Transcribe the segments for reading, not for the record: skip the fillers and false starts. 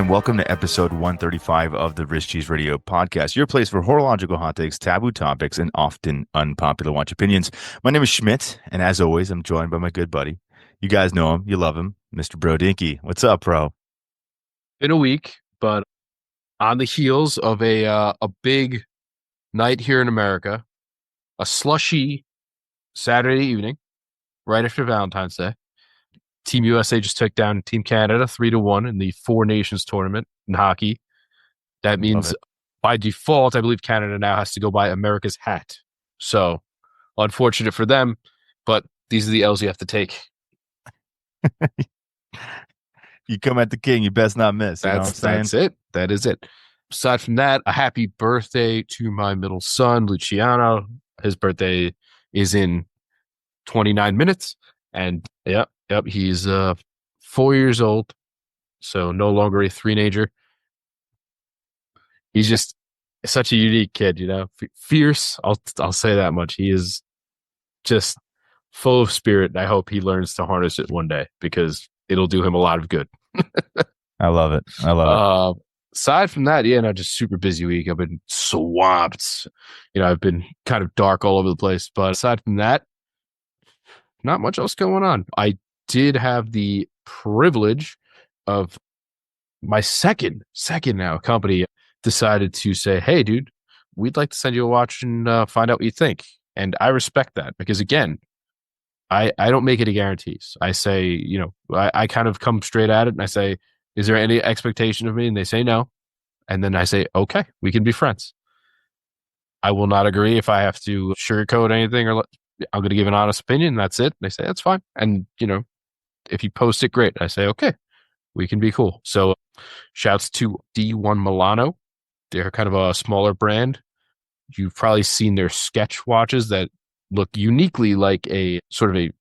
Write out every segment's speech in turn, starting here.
and welcome to episode 135 of the Wrist Cheese Radio podcast, your place for horological hot takes, taboo topics, and often unpopular watch opinions. My name is Schmidt, and as always, I'm joined by my good buddy. You guys know him, you love him, Mr. Bro Dinky. What's up, bro? Been a week, but on the heels of a big night here in America, a slushy Saturday evening, right after Valentine's Day. Team USA just took down Team Canada 3-1 in the Four Nations tournament in hockey. That means by default, I believe Canada now has to go by America's hat. So unfortunate for them, but these are the L's you have to take. You come at the king, you best not miss. That's it. That is it. Aside from that, a happy birthday to my middle son, Luciano. His birthday is in 29 minutes. And yep, he's 4 years old. So no longer a three-nager. He's just such a unique kid, you know, fierce. I'll say that much. He is just full of spirit. And I hope he learns to harness it one day because it'll do him a lot of good. I love it. Aside from that, just super busy week. I've been swamped. I've been kind of dark all over the place. But aside from that, not much else going on. I did have the privilege of my second now company decided to say, hey, dude, we'd like to send you a watch and find out what you think. And I respect that because, again, I don't make any guarantees. I say, I kind of come straight at it and I say, is there any expectation of me? And they say no. And then I say, okay, we can be friends. I will not agree if I have to sugarcoat anything or I'm going to give an honest opinion. That's it. They say, that's fine. And, if you post it, great. I say, okay, we can be cool. So shouts to D1 Milano. They're kind of a smaller brand. You've probably seen their sketch watches that look uniquely like a sort of a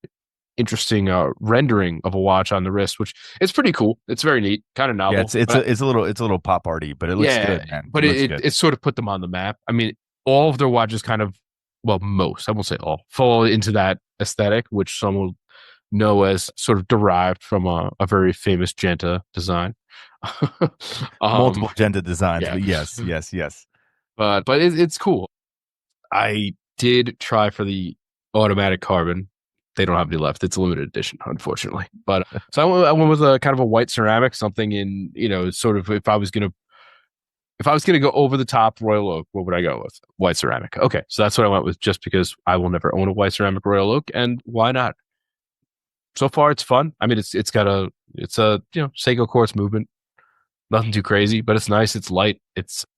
interesting rendering of a watch on the wrist, which is pretty cool. It's very neat, kind of novel. Yeah, it's a little pop arty, but it looks good, man. But it sort of put them on the map. I mean, all of their watches kind of, most, I won't say all, fall into that aesthetic, which some will know as sort of derived from a very famous Genta design. Multiple Genta designs, yeah. But yes. But it's cool. I did try for the automatic carbon. They don't have any left. It's a limited edition, unfortunately. But so I went with a kind of a white ceramic, something in, sort of, if I was gonna go over the top Royal Oak, what would I go with? White ceramic. Okay, so that's what I went with, just because I will never own a white ceramic Royal Oak, and why not? So far, it's fun. I mean, it's a Seiko quartz movement. Nothing too crazy, but it's nice. It's light.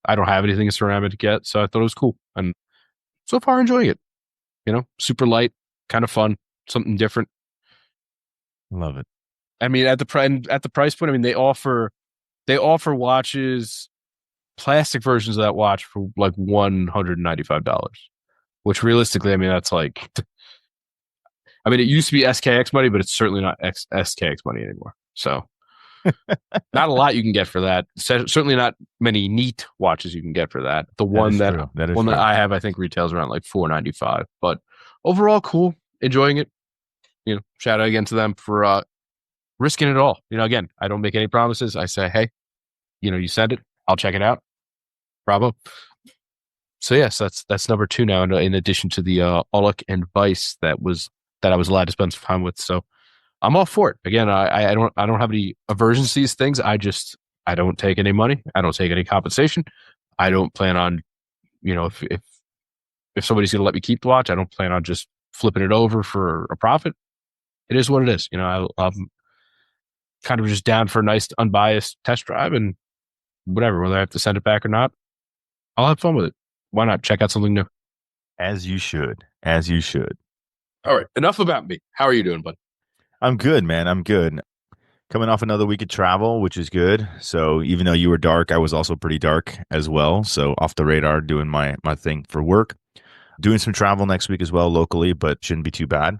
I don't have anything in ceramic yet, so I thought it was cool, and so far enjoying it. Super light, kind of fun, something different. Love it. I mean, at the price point, I mean, they offer watches, plastic versions of that watch for like $195, which realistically, I mean, that's like, I mean, it used to be SKX money, but it's certainly not SKX money anymore. So not a lot you can get for that. Certainly not many neat watches you can get for that. The one that I have, I think retails around like $495, but overall cool, enjoying it. Shout out again to them for risking it all. Again, I don't make any promises. I say, hey, you send it, I'll check it out. Bravo. So yes, that's number 2 now, in addition to the Aulic and Vice that I was allowed to spend some time with. So I'm all for it. Again, I don't have any aversions to these things. I don't take any money. I don't take any compensation. I don't plan on, if somebody's going to let me keep the watch, I don't plan on just flipping it over for a profit. It is what it is. I'm kind of just down for a nice unbiased test drive, and whatever, whether I have to send it back or not, I'll have fun with it. Why not check out something new? As you should. All right. Enough about me. How are you doing, bud? I'm good, man. I'm good. Coming off another week of travel, which is good. So even though you were dark, I was also pretty dark as well. So off the radar, doing my thing for work. Doing some travel next week as well locally, but shouldn't be too bad.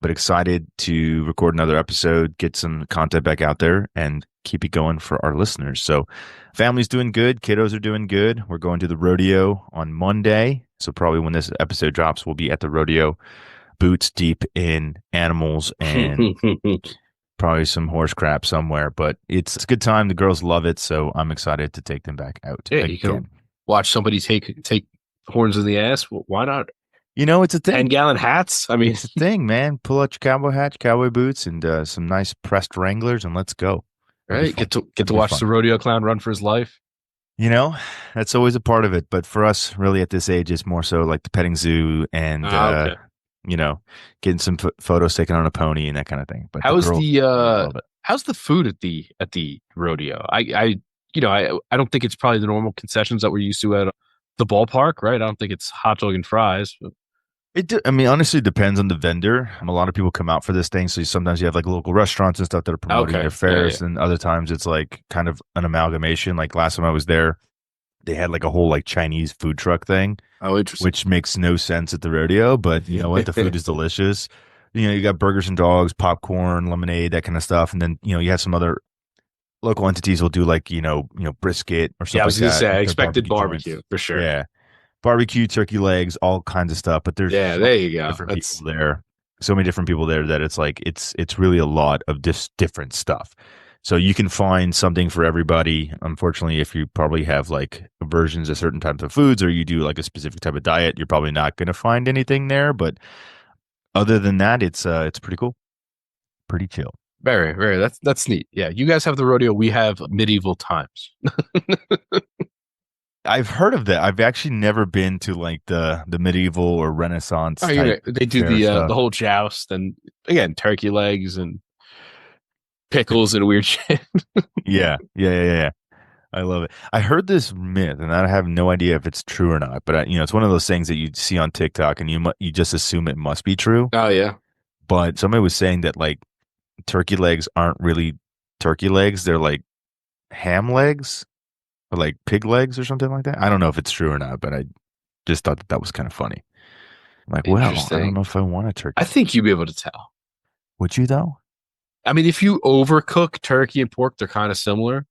But excited to record another episode, get some content back out there, and keep it going for our listeners. So family's doing good. Kiddos are doing good. We're going to the rodeo on Monday. So probably when this episode drops, we'll be at the rodeo, boots deep in animals and probably some horse crap somewhere, but it's a good time. The girls love it, so I'm excited to take them back out Yeah, again. you can watch somebody take horns in the ass. Well, why not? It's a thing. 10-gallon hats. I mean, It's a thing, man. Pull out your cowboy hat, your cowboy boots, and some nice pressed Wranglers, and let's go. It'll be right? fun. Get to It'll be watch fun. the rodeo clown run for his life. That's always a part of it. But for us, really, at this age, it's more so like the petting zoo and Okay. getting some photos taken on a pony and that kind of thing. But How's girls love it. how's the food at the rodeo? I don't think it's probably the normal concessions that we're used to at the ballpark, right? I don't think it's hot dog and fries. But Honestly, it depends on the vendor. A lot of people come out for this thing, so sometimes you have like local restaurants and stuff that are promoting Okay. their fairs, Yeah. and other times it's like kind of an amalgamation. Like last time I was there, they had like a whole like Chinese food truck thing, Oh, interesting. which makes no sense at the rodeo, but you know what? The food is delicious. You got burgers and dogs, popcorn, lemonade, that kind of stuff, and then you have some other local entities will do like brisket or stuff Yeah, I like was gonna that. say I Their expected joints. barbecue for sure. Yeah, barbecue, turkey legs, all kinds of stuff. But there's Yeah, so there many you go. different That's people there. So many different people there that it's like it's really a lot of just different stuff. So you can find something for everybody. Unfortunately, if you probably have like aversions to certain types of foods or you do like a specific type of diet, you're probably not going to find anything there. But other than that, it's pretty cool, pretty chill. very, very. That's neat. Yeah, you guys have the rodeo. We have medieval times. I've heard of that. I've actually never been to like the medieval or Renaissance Oh, type they do fair stuff. the whole joust, and again, turkey legs and pickles and weird shit. Yeah. I love it. I heard this myth, and I have no idea if it's true or not. But it's one of those things that you see on TikTok, and you just assume it must be true. Oh yeah, But somebody was saying that like turkey legs aren't really turkey legs; they're like ham legs or like pig legs or something like that. I don't know if it's true or not, but I just thought that was kind of funny. Like, well, I don't interesting. know if I want a turkey. I think you'd be able to tell. Would you though? I mean, if you overcook turkey and pork, they're kind of similar,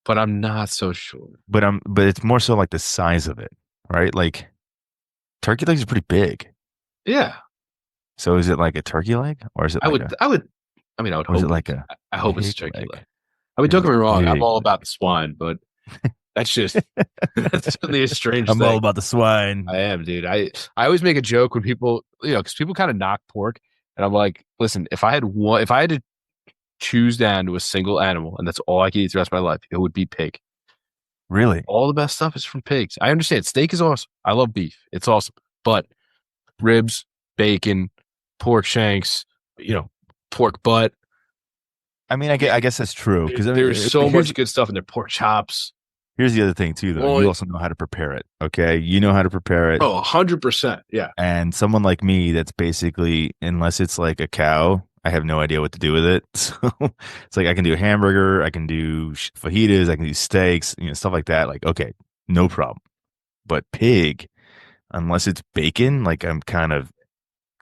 but I'm not so sure. But it's more so like the size of it, right? Like turkey legs are pretty big. Yeah, So is it like a turkey leg, or is it like I would. I mean, I would or is hope. it like a I hope it's pig turkey leg? leg. I mean, don't get me wrong. I'm Pig all leg. about the swine, but that's just that's certainly a strange I'm thing. all about the swine. I am, dude. I always make a joke when people, because people kind of knock pork, and I'm like, listen, if I had to choose down to a single animal, and that's all I could eat the rest of my life, it would be pig. Really? All the best stuff is from pigs. I understand steak is awesome. I love beef. It's awesome, but ribs, bacon, pork shanks, pork butt. I guess that's true because There's so much good stuff in there. Pork chops. Here's the other thing too, though. Well, You also know how to prepare it. Okay, you know how to prepare it. Oh, 100%. Yeah. And someone like me, that's basically unless it's like a cow, I have no idea what to do with it. So it's like I can do a hamburger, I can do fajitas, I can do steaks, stuff like that. Like okay, no problem. But pig, unless it's bacon, like I'm kind of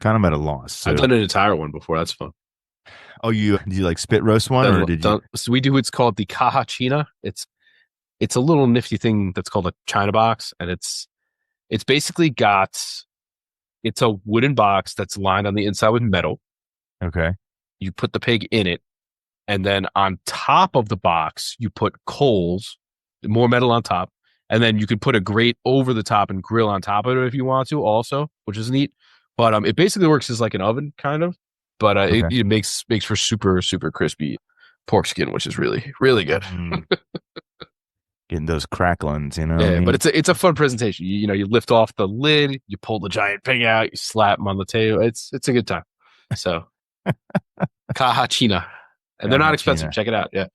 at a loss. So, I've done an entire one before. That's fun. oh, did you like spit roast one, or did you? So we do what's called the caja china. It's a little nifty thing that's called a china box, and it's basically it's a wooden box that's lined on the inside with metal. Okay. You put the pig in it, and then on top of the box you put coals, more metal on top, and then you can put a grate over the top and grill on top of it if you want to, also, which is neat. But it basically works as like an oven, kind of. But Okay. it makes for super super crispy pork skin, which is really really good. Getting those cracklings, what I Yeah, mean? but it's a fun presentation. You lift off the lid, you pull the giant pig out, you slap them on the table. It's a good time. So, caja china, and they're not Caja expensive. china. Check it out. Yeah.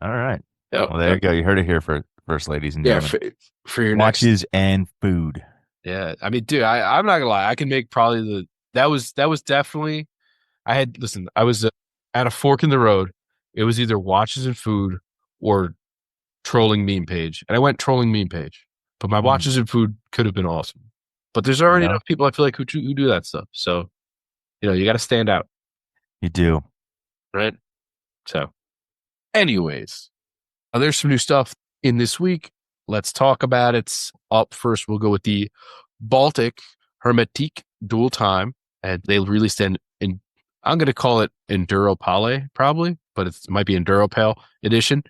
All right. Yep, Well, there you go. You heard it here first, ladies and Yeah, gentlemen. for your next. Watches and food. Yeah, I mean, dude, I'm not gonna lie. I can make probably that was definitely. I was at a fork in the road. It was either watches and food or trolling meme page, and I went trolling meme page. But my watches and food could have been awesome. But there's already enough people I feel like who do that stuff. So, you got to stand out, You do. right? So, anyways, there's some new stuff in this week. Let's talk about it. Up first, we'll go with the Baltic Hermetique Dual Time, and they released I'm going to call it Enduro Pale, probably, but it might be Enduro Pale edition.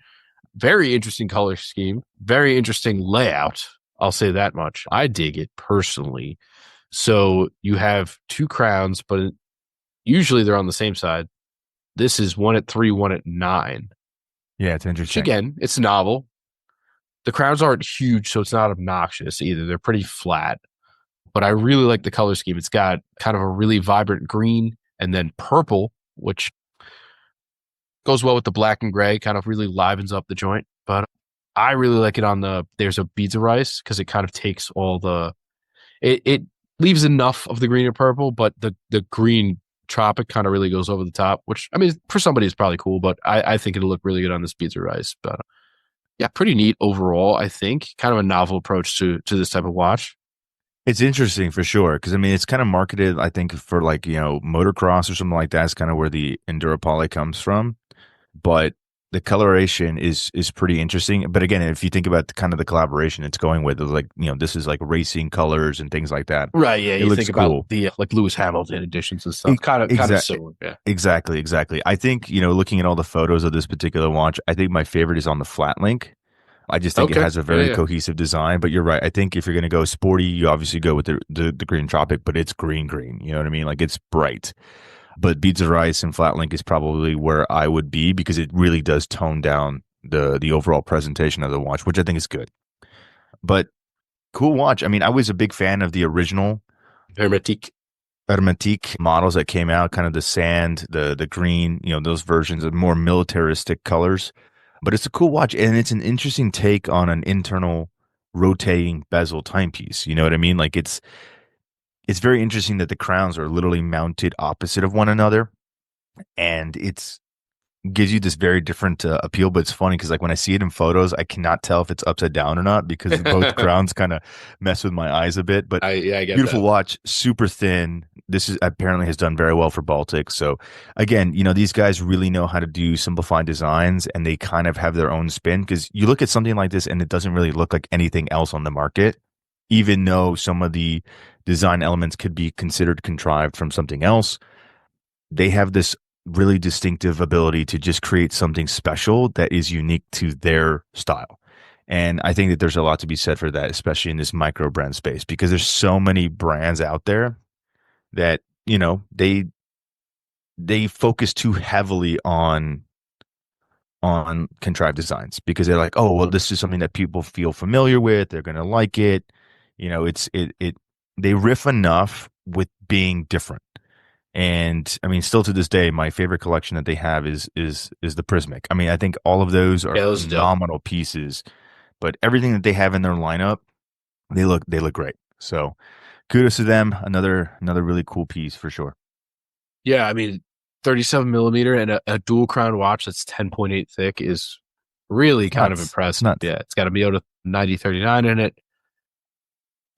Very interesting color scheme, very interesting layout. I'll say that much. I dig it personally. So you have two crowns, but usually they're on the same side. This is one at 3, one at 9, Yeah, it's which interesting. again, it's novel. The crowns aren't huge, so it's not obnoxious either. They're pretty flat, but I really like the color scheme. It's got kind of a really vibrant green and then purple, which goes well with the black and gray, kind of really livens up the joint. But I really like it on there's a beads of rice because it kind of takes all it leaves enough of the green and purple, but the green tropic kind of really goes over the top, which I mean, for somebody it's probably cool, but I think it'll look really good on this beads of rice. But yeah, pretty neat overall, I think. Kind of a novel approach to this type of watch. It's interesting for sure because I mean it's kind of marketed, I think, for like motocross or something like that. That's kind of where the Enduro Poly comes from, but the coloration is pretty interesting. But again, if you think about the kind of the collaboration it's going with, it's like this is like racing colors and things like that. Right, yeah. It You looks think about cool. the like Lewis Hamilton editions and stuff. Kind of Exactly. similar, yeah. Exactly, exactly. I think, looking at all the photos of this particular watch, I think my favorite is on the flat link. I just think it Okay, has a yeah, very yeah. cohesive design. But you're right. I think if you're going to go sporty, you obviously go with the green tropic, but it's green, green. You know what I mean? Like it's bright. But beads of rice and flat link is probably where I would be because it really does tone down the overall presentation of the watch, which I think is good. But cool watch. I mean, I was a big fan of the original Hermetique. Hermetique models that came out, kind of the sand, the green, those versions of more militaristic colors. But it's a cool watch, and it's an interesting take on an internal rotating bezel timepiece. You know what I mean? Like it's very interesting that the crowns are literally mounted opposite of one another, and it's gives you this very different appeal. But it's funny because like when I see it in photos, I cannot tell if it's upside down or not because both crowns kind of mess with my eyes a bit. But I get beautiful that. watch, super thin. This is apparently has done very well for Baltic. So again, these guys really know how to do simplified designs, and they kind of have their own spin. Because you look at something like this, and it doesn't really look like anything else on the market, even though some of the design elements could be considered contrived from something else. They have this really distinctive ability to just create something special that is unique to their style. And I think that there's a lot to be said for that, especially in this micro brand space, because there's so many brands out there that, they focus too heavily on contrived designs because they're like, oh, well, this is something that people feel familiar with. They're going to like it. They riff enough with being different. And I mean, still to this day, my favorite collection that they have is the Prismic. I mean, I think all of those are Yeah, those are dope. phenomenal pieces, but everything that they have in their lineup, they look great. So kudos to them. Another really cool piece for sure. Yeah, I mean, 37 millimeter and a dual crown watch that's 10.8 thick is really It's kind of nuts. It's impressive. nuts. Yeah, it's got a Miyota 9039 in it.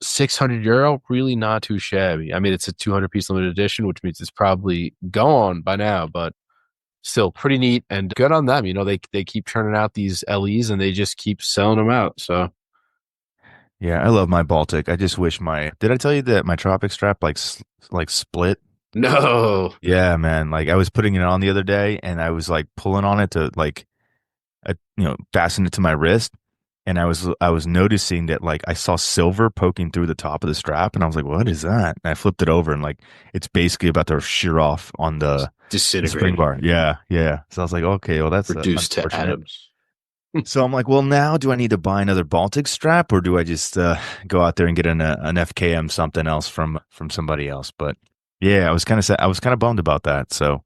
€600, really not too shabby. I mean, it's a 200 piece limited edition, which means it's probably gone by now, but still pretty neat and good on them. They keep churning out these LEs and they just keep selling them out. So Yeah, I love my Baltic. I just wish my did I tell you that my Tropic strap like split? no, Yeah, man. Like I was putting it on the other day and I was like pulling on it to like fasten it to my wrist. And I was noticing that like I saw silver poking through the top of the strap, and I was like, "What is that?" And I flipped it over, and like it's basically about to shear off on the spring disintegrate, bar. Yeah, yeah. So I was like, "Okay, well that's reduced to unfortunate." atoms. So I'm like, "Well, now do I need to buy another Baltic strap, or do I just go out there and get an FKM something else from somebody else?" But yeah, I was kind of bummed about that. So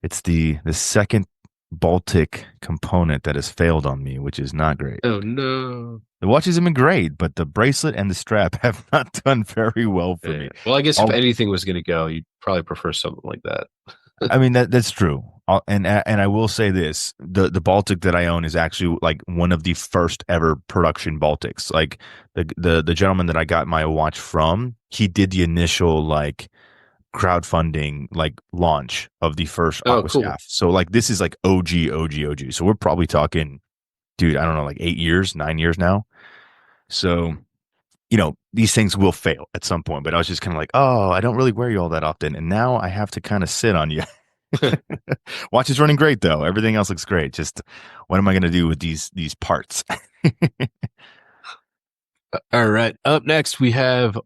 it's the second Baltic component that has failed on me, which is not great. Oh no. The watches have been great, but the bracelet and the strap have not done very well for Yeah. me. Well, I guess if I'll, anything was going to go, you'd probably prefer something like that. I mean that's true. And I will say this: the Baltic that I own is actually like one of the first ever production Baltics. Like the gentleman that I got my watch from, he did the initial like crowdfunding like launch of the first Oh, cool. Aquascaph. So like this is like OG. So we're probably talking, dude, I don't know, like 8 years, 9 years now. So these things will fail at some point, but I was just kind of like, oh, I don't really wear you all that often. And now I have to kind of sit on you. Watch is running great though. Everything else looks great. Just what am I going to do with these parts? All right. Up next, we have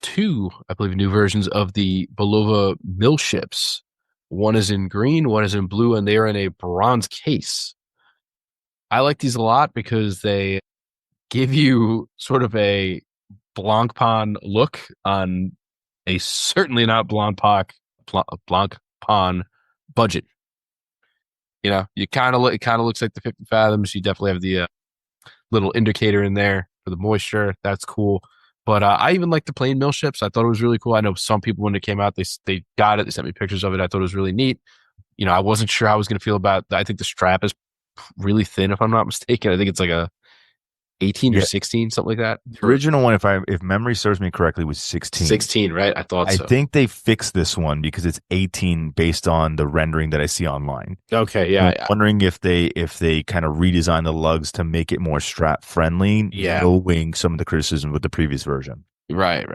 two, I believe, new versions of the Bulova mill ships. One is in green, one is in blue, and they are in a bronze case. I like these a lot because they give you sort of a Blancpain look on a certainly not Blancpain budget. You kind of look. It kind of looks like the 50 fathoms. You definitely have the little indicator in there for the moisture. That's cool. But I even like the plain mill ships. I thought it was really cool. I know some people when it came out, they got it. They sent me pictures of it. I thought it was really neat. I wasn't sure how I was going to feel about. I think the strap is really thin, if I'm not mistaken. I think it's like a 18 or 16, something like that. The original one, if memory serves me correctly, was 16. 16, right? I thought so. I think they fixed this one because it's 18 based on the rendering that I see online. Okay, yeah. I'm wondering if they kind of redesign the lugs to make it more strap friendly, knowing some of the criticism with the previous version. Right.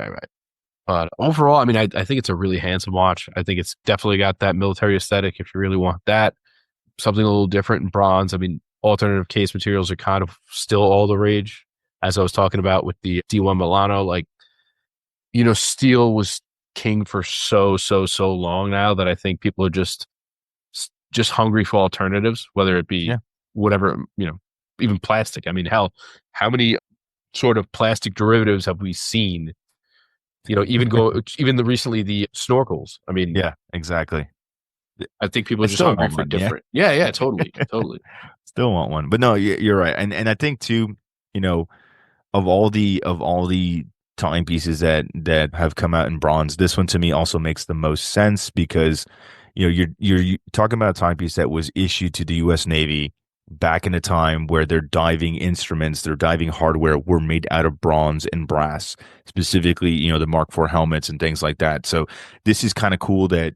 But overall, I mean, I think it's a really handsome watch. I think it's definitely got that military aesthetic if you really want that. Something a little different in bronze. I mean, alternative case materials are kind of still all the rage, as I was talking about with the D1 Milano. Like, steel was king for so long now that I think people are just hungry for alternatives, whether it be whatever, even plastic. I mean, hell, how many sort of plastic derivatives have we seen? Even recently the snorkels. I mean, yeah, exactly. I think people are just hungry for different. Yeah, totally. Still want one, but no, you're right, and I think too, of all the timepieces that have come out in bronze, this one to me also makes the most sense because, you're talking about a timepiece that was issued to the U.S. Navy back in a time where their diving instruments, their diving hardware were made out of bronze and brass, specifically, the Mark IV helmets and things like that. So this is kind of cool that,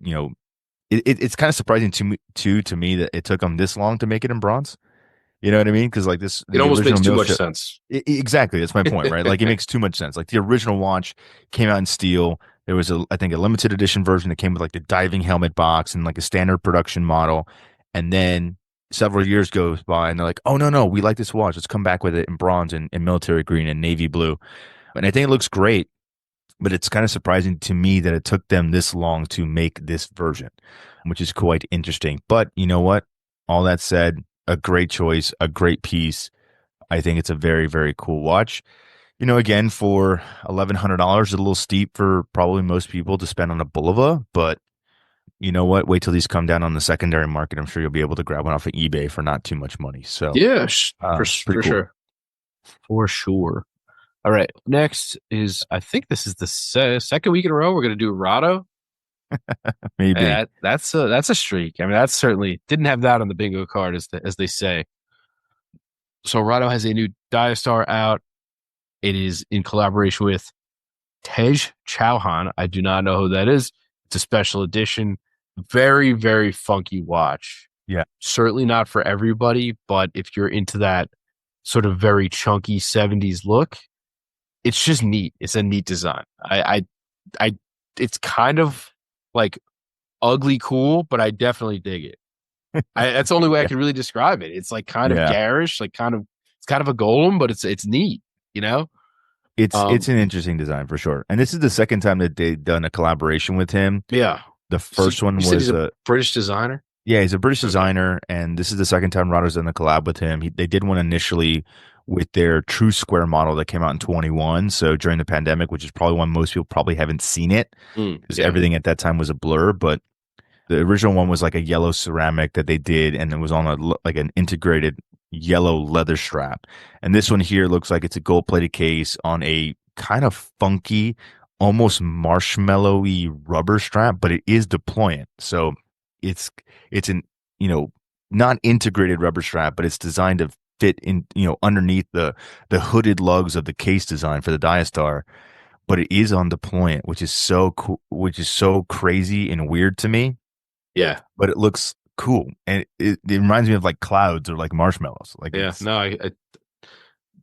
it's kind of surprising to me that it took them this long to make it in bronze. You know what I mean? Because like this, it almost makes too much sense. Exactly, that's my point, right? Like it makes too much sense. Like the original watch came out in steel. There was I think a limited edition version that came with like the diving helmet box and like a standard production model. And then several years goes by and they're like, oh no, we like this watch. Let's come back with it in bronze and military green and navy blue. And I think it looks great. But it's kind of surprising to me that it took them this long to make this version, which is quite interesting. But you know what? All that said, a great choice, a great piece. I think it's a very, very cool watch. Again, for $1,100, a little steep for probably most people to spend on a Bulova. But you know what? Wait till these come down on the secondary market. I'm sure you'll be able to grab one off of eBay for not too much money. So yeah, for sure. For sure. All right. Next is, I think this is the second week in a row we're going to do Rado. Maybe that's a streak. I mean, that's certainly didn't have that on the bingo card, as they say. So Rado has a new Diastar out. It is in collaboration with Tej Chauhan. I do not know who that is. It's a special edition. Very, very funky watch. Yeah. Certainly not for everybody, but if you're into that sort of very chunky 70s look, it's just neat. It's a neat design. It's kind of like ugly cool, but I definitely dig it. That's the only way I can really describe it. It's like kind of garish, like it's kind of a golem, but it's neat, It's an interesting design for sure. And this is the second time that they've done a collaboration with him. Yeah. The first one was he's a British designer. Yeah, he's a British designer, and this is the second time Rado's done a collab with him. They did one initially with their True Square model that came out in 21, so during the pandemic, which is probably one most people probably haven't seen it because everything at that time was a blur. But the original one was like a yellow ceramic that they did, and it was on like an integrated yellow leather strap. And this one here looks like it's a gold-plated case on a kind of funky, almost marshmallowy rubber strap, but it is deployant. So it's an not integrated rubber strap, but it's designed to fit in underneath the hooded lugs of the case design for the Diastar. But it is on deployant, which is so cool, which is so crazy and weird to me. Yeah, but it looks cool, and it reminds me of like clouds or like marshmallows. Like no,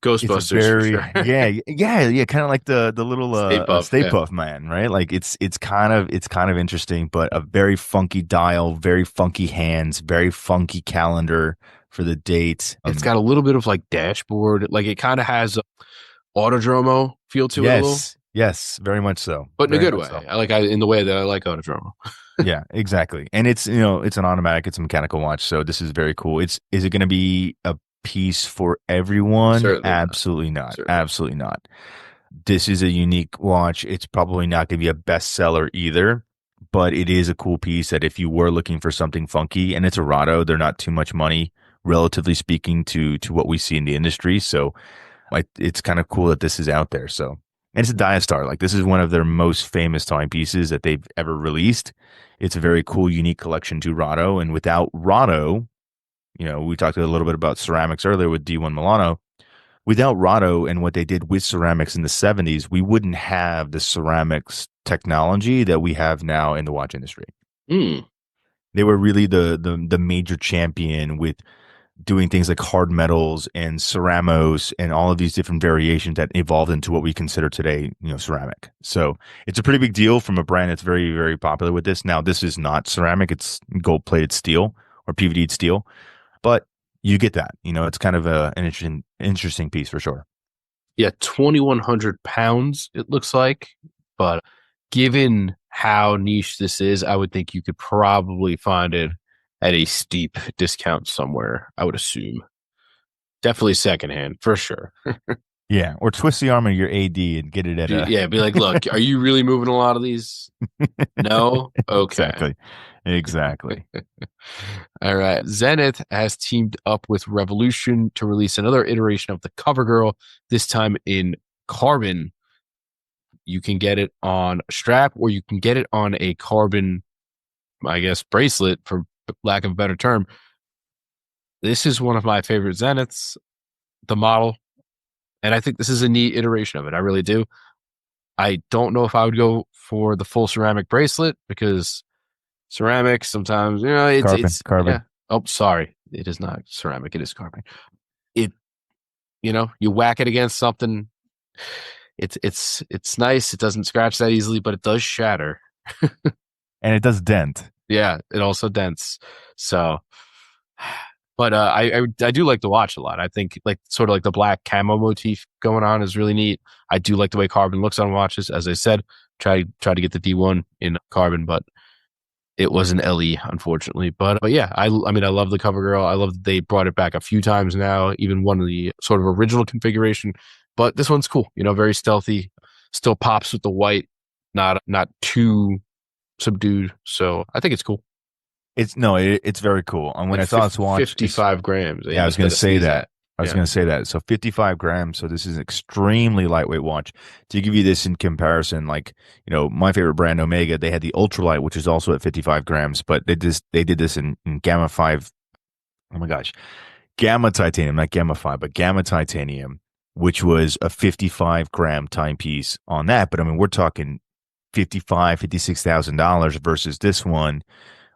it's Ghostbusters for very sure. yeah, kind of like the little Stay Puft, Stay yeah. Puft Man, right? Like it's kind of interesting, but a very funky dial, very funky hands, very funky calendar for the dates. It's got a little bit of like dashboard, like it kind of has a Autodromo feel to it a little, yes, very much so, but in a very good much way. so. In the way that I like Autodromo. Yeah, exactly. And it's an automatic, it's a mechanical watch, so this is very cool. Is it going to be a piece for everyone? Certainly not. Absolutely not. Certainly. Absolutely not. This is a unique watch. It's probably not going to be a bestseller either, but it is a cool piece that if you were looking for something funky, and it's a Rado, they're not too much money, relatively speaking, to what we see in the industry. So it's kind of cool that this is out there. So, and it's a Diastar. Like this is one of their most famous timepieces that they've ever released. It's a very cool, unique collection to Rado. And without Rado, we talked a little bit about ceramics earlier with D1 Milano. Without Rado and what they did with ceramics in the 70s, we wouldn't have the ceramics technology that we have now in the watch industry. Mm. They were really the major champion with doing things like hard metals and ceramos and all of these different variations that evolved into what we consider today, ceramic. So it's a pretty big deal from a brand that's very, very popular with this. Now, this is not ceramic; it's gold-plated steel or PVD steel, but you get that. It's kind of an interesting piece for sure. Yeah, 2,100 pounds, it looks like. But given how niche this is, I would think you could probably find it at a steep discount somewhere, I would assume. Definitely secondhand, for sure. Yeah, or twist the arm of your AD and get it at a Yeah, be like, look, are you really moving a lot of these? No? Okay. exactly. All right. Zenith has teamed up with Revolution to release another iteration of the CoverGirl, this time in carbon. You can get it on a strap or you can get it on a carbon, I guess, bracelet, for lack of a better term. This is one of my favorite Zeniths, the model, and I think this is a neat iteration of it. I really do. I don't know if I would go for the full ceramic bracelet because ceramic sometimes, Carbon, yeah. carbon. Oh, sorry. It is not ceramic. It is carbon. It, you whack it against something. It's nice. It doesn't scratch that easily, but it does shatter. And it does dent. Yeah, it also dents. So, but I do like the watch a lot. I think like sort of like the black camo motif going on is really neat. I do like the way carbon looks on watches. As I said, try to get the D1 in carbon, but it was an LE, unfortunately. But yeah, I mean, I love the CoverGirl. I love that they brought it back a few times now, even one of the sort of original configuration. But this one's cool, very stealthy, still pops with the white, not too subdued. So I think it's cool. It's very cool. And when Like I saw this watch, 55 grams. yeah, I was going to say that. I was Yeah. going to say that. So 55 grams. So this is an extremely lightweight watch. To give you this in comparison, like, my favorite brand, Omega, they had the ultralight, which is also at 55 grams, but they did this in Gamma 5. Oh my gosh. Gamma titanium, not Gamma 5, but Gamma titanium, which was a 55-gram timepiece on that. But I mean, we're talking $56,000 versus this one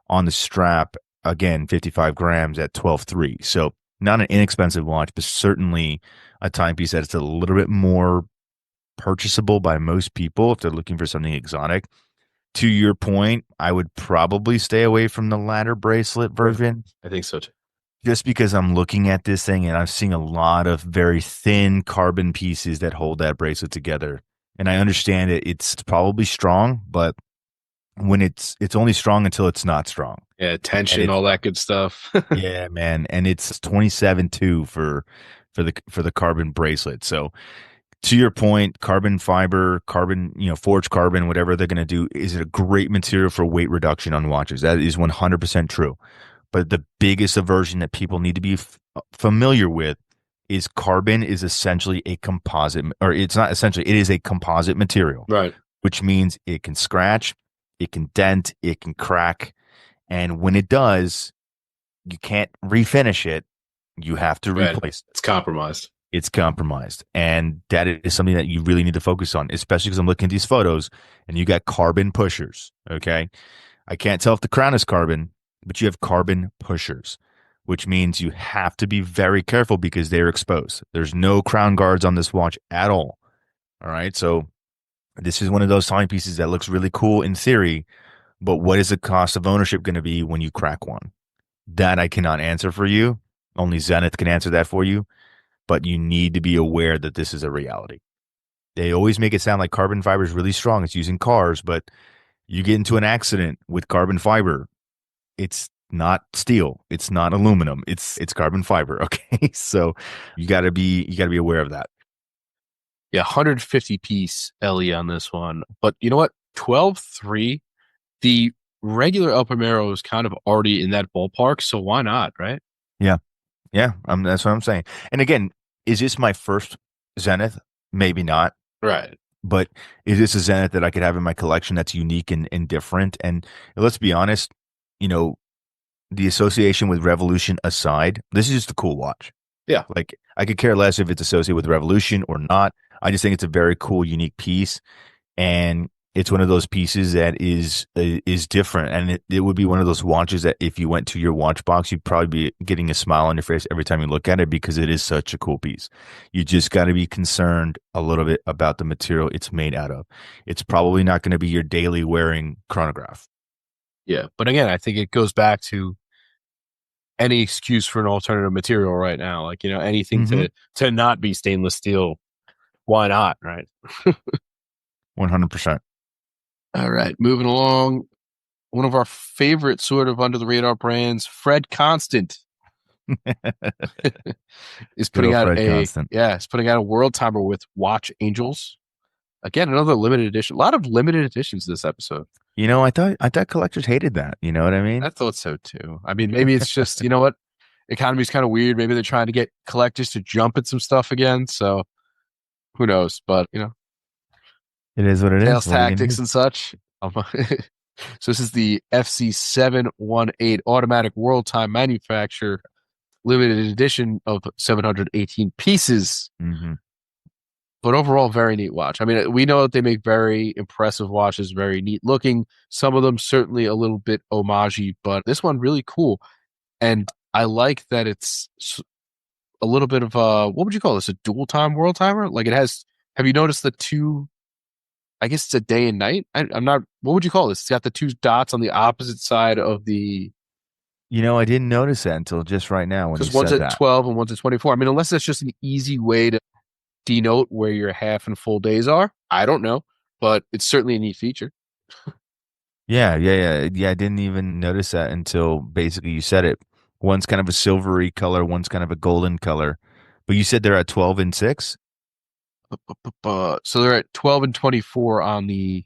on the strap, again, 55 grams at 12.3. So not an inexpensive watch, but certainly a timepiece that's a little bit more purchasable by most people if they're looking for something exotic. To your point, I would probably stay away from the ladder bracelet version. I think so too. Just because I'm looking at this thing and I'm seeing a lot of very thin carbon pieces that hold that bracelet together. And I understand it's probably strong, but when it's only strong until it's not strong. Yeah, tension, all that good stuff. Yeah, man, and it's 27.2 for the carbon bracelet. So to your point, carbon fiber, carbon, forged carbon, whatever they're going to do, is a great material for weight reduction on watches. That is 100% true. But the biggest aversion that people need to be familiar with is carbon is essentially a composite, or it's not essentially, it is a composite material, Right. which means it can scratch, it can dent, it can crack. And when it does, you can't refinish it. You have to Right. replace it. It's compromised. It's compromised. And that is something that you really need to focus on, especially because I'm looking at these photos and you got carbon pushers. Okay. I can't tell if the crown is carbon, but you have carbon pushers, which means you have to be very careful because they're exposed. There's no crown guards on this watch at all. All right. So this is one of those timepieces that looks really cool in theory, but what is the cost of ownership going to be when you crack one? That I cannot answer for you. Only Zenith can answer that for you, but you need to be aware that this is a reality. They always make it sound like carbon fiber is really strong. It's using cars, but you get into an accident with carbon fiber, it's not steel, it's not aluminum, it's carbon fiber. Okay, so you got to be aware of that. Yeah, 150 piece LE on this one. But you know what? 12.3, the regular El Primero is kind of already in that ballpark, so why not, right? Yeah, yeah, that's what I'm saying. And again, is this my first Zenith? Maybe not, Right. but is this a Zenith that I could have in my collection that's unique and different? And let's be honest, you know, the association with Revolution aside, this is just a cool watch. Yeah. Like I could care less if it's associated with Revolution or not. I just think it's a very cool, unique piece, and it's one of those pieces that is different. And it would be one of those watches that if you went to your watch box, you'd probably be getting a smile on your face every time you look at it because it is such a cool piece. You just got to be concerned a little bit about the material it's made out of. It's probably not going to be your daily wearing chronograph. Yeah. But again, I think it goes back to any excuse for an alternative material right now. Like, anything Mm-hmm. to not be stainless steel. Why not? Right. 100%. All right. Moving along. One of our favorite sort of under the radar brands, Fred Constant, is Good putting old out Fred Constant. it's putting out a world timer with Watch Angels. Again, another limited edition. A lot of limited editions this episode. I thought collectors hated that. You know what I mean? I thought so too. I mean, maybe it's just, you know what? Economy's kind of weird. Maybe they're trying to get collectors to jump at some stuff again. So who knows? But, It is what it sales is. What are you gonna tactics do? and such. So this is the FC718 automatic world time manufacturer limited edition of 718 pieces. Mm-hmm. But overall, very neat watch. I mean, we know that they make very impressive watches, very neat looking. Some of them certainly a little bit homagey, but this one really cool. And I like that it's a little bit of what would you call this? A dual time world timer? Like it has. Have you noticed the two? I guess it's a day and night. I'm not. What would you call this? It's got the two dots on the opposite side of the. I didn't notice that until just right now when you Because one's said at that. 12 and one's at 24. I mean, unless that's just an easy way to denote where your half and full days are. I don't know, but it's certainly a neat feature. Yeah, yeah, yeah, yeah. I didn't even notice that until basically you said it. One's kind of a silvery color, one's kind of a golden color. But you said they're at 12 and 6? So they're at 12 and 24 on the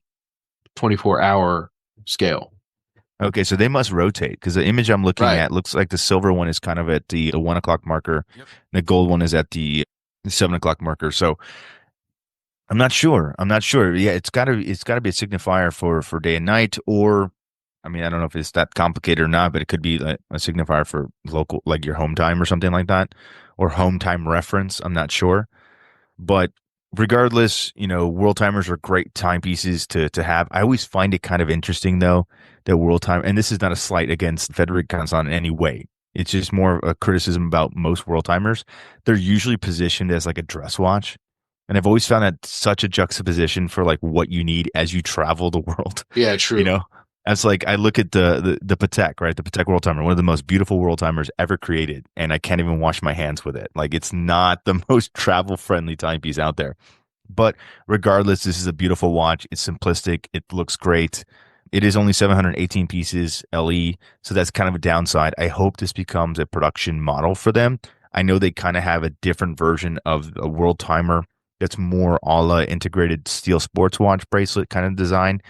24-hour scale. Okay, so they must rotate because the image I'm looking Right. at looks like the silver one is kind of at the 1 o'clock marker. Yep. The gold one is at the 7 o'clock marker. So I'm not sure. I'm not sure. Yeah, it's gotta be a signifier for day and night, or I mean, I don't know if it's that complicated or not, but it could be like a signifier for local, like your home time or something like that, or home time reference. I'm not sure. But regardless, world timers are great timepieces to have. I always find it kind of interesting though that world time, and this is not a slight against Frederic Constant in any way. It's just more of a criticism about most world timers. They're usually positioned as like a dress watch. And I've always found that such a juxtaposition for like what you need as you travel the world. Yeah, true. You know, that's like I look at the Patek, right? The Patek World Timer, one of the most beautiful world timers ever created, and I can't even wash my hands with it. Like it's not the most travel friendly timepiece out there. But regardless, this is a beautiful watch. It's simplistic. It looks great. It is only 718 pieces LE, so that's kind of a downside. I hope this becomes a production model for them. I know they kind of have a different version of a world timer that's more a la integrated steel sports watch bracelet kind of design.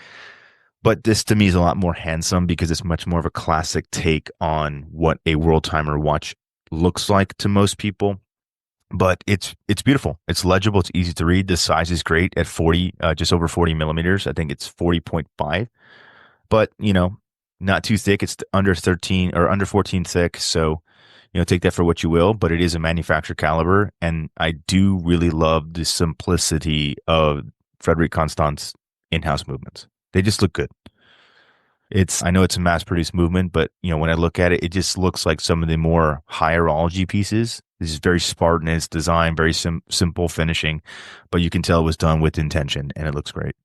But this to me is a lot more handsome because it's much more of a classic take on what a world timer watch looks like to most people. But it's beautiful. It's legible. It's easy to read. The size is great at 40, just over 40 millimeters. I think it's 40.5. But not too thick. It's under 13 or under 14 thick. So take that for what you will, but it is a manufacturer caliber. And I do really love the simplicity of Frederic Constant's in-house movements. They just look good. I know it's a mass produced movement, but when I look at it, it just looks like some of the more hierology pieces. This is very Spartan in its design, very simple finishing, but you can tell it was done with intention and it looks great.